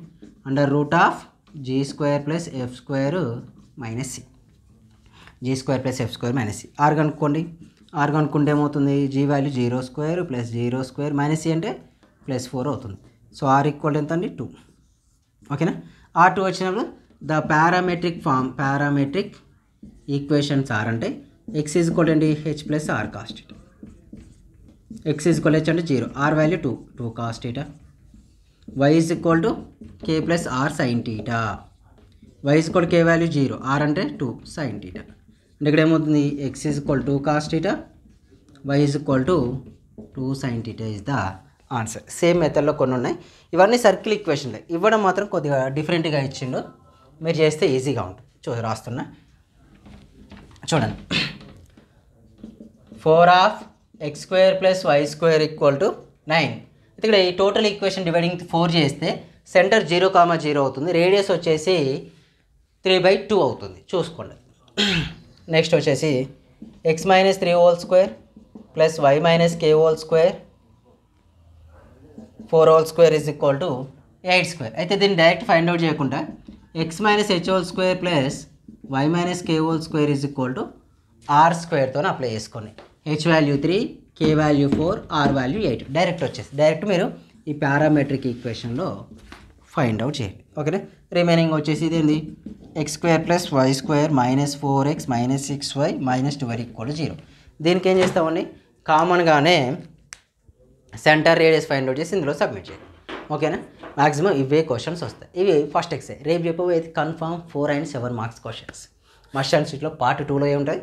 under root of g square plus f square minus c, g square plus f square minus c. R కనుక్కోండి, r కనుక్కుంటే ఏమవుతుంది, g value 0 square plus 0 square minus c అంటే +4 అవుతుంది. So are equal ఎంత అండి 2. ఓకేనా? R 2 వచ్చినప్పుడు ద పారామెట్రిక్ ఈక్వేషన్స్ ఆర్ అంటే x ఈజ్ ఈక్వల్ అండి h plus r cos theta. x is equal h అంటే 0, r value 2 cos theta, y is equal to k plus r sine theta, y is equal k value 0, r అంటే 2 sine theta. అంటే ఇక్కడ ఏమవుతుంది, x is equal 2 cos theta, y is equal to 2 sine theta is the answer. Same మెథడ్లో కొన్ని ఉన్నాయి. ఇవన్నీ circle ఈక్వేషన్లే, ఇవ్వడం మాత్రం కొద్దిగా డిఫరెంట్గా ఇచ్చిండు. మీరు చేస్తే ఈజీగా ఉంటుంది. రాస్తున్నా చూడండి. 4 of x square plus y square equal to 9. ఇక్కడ ఈ టోటల్ ఈక్వేషన్ డివైడింగ్ 4 చేస్తే సెంటర్ 0, 0 అవుతుంది. రేడియస్ వచ్చేసి 3/2 అవుతుంది, చూసుకోండి. నెక్స్ట్ వచ్చేసి x - 3 whole square plus y - k whole square 4 whole square is equal to 8 square. అయితే దీన్ని డైరెక్ట్ ఫైండ్ అవుట్ చేయకుండా x - h whole square plus y - k whole square is equal to r స్క్వేర్తో apply చేసుకోండి. h value 3, k value 4, r value 8 direct వచ్చేసి direct మీరు ఈ parametric ఈక్వేషన్లో find out చేయండి. ఓకేనా? రిమైనింగ్ వచ్చేసి ఇదేంది, x square plus y square -4x -6y -12 equal to 0. దీనికి ఏం చేస్తామండి, కామన్గానే సెంటర్ రేడియస్ ఫైండ్ అవుట్ చేసి ఇందులో సబ్మిట్ చేయండి. ఓకేనా? మ్యాక్సిమం ఇవే క్వశ్చన్స్ వస్తాయి. ఇవి ఫస్ట్ ఎక్సే. రేపు చెప్పబోయేది confirm 4 and 7 marks questions. Must and షీట్లో పార్ట్ 2లో ఏముంటాయి,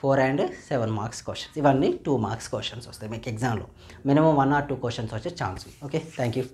4 and 7 మార్క్స్ క్వశ్చన్స్. ఇవన్నీ 2 మార్క్స్ క్వశ్చన్స్ వస్తాయి మీకు ఎగ్జామ్లో. మినిమం 1 or 2 క్వశ్చన్స్ వచ్చే ఛాన్స్ ఉంది. Okay, thank you.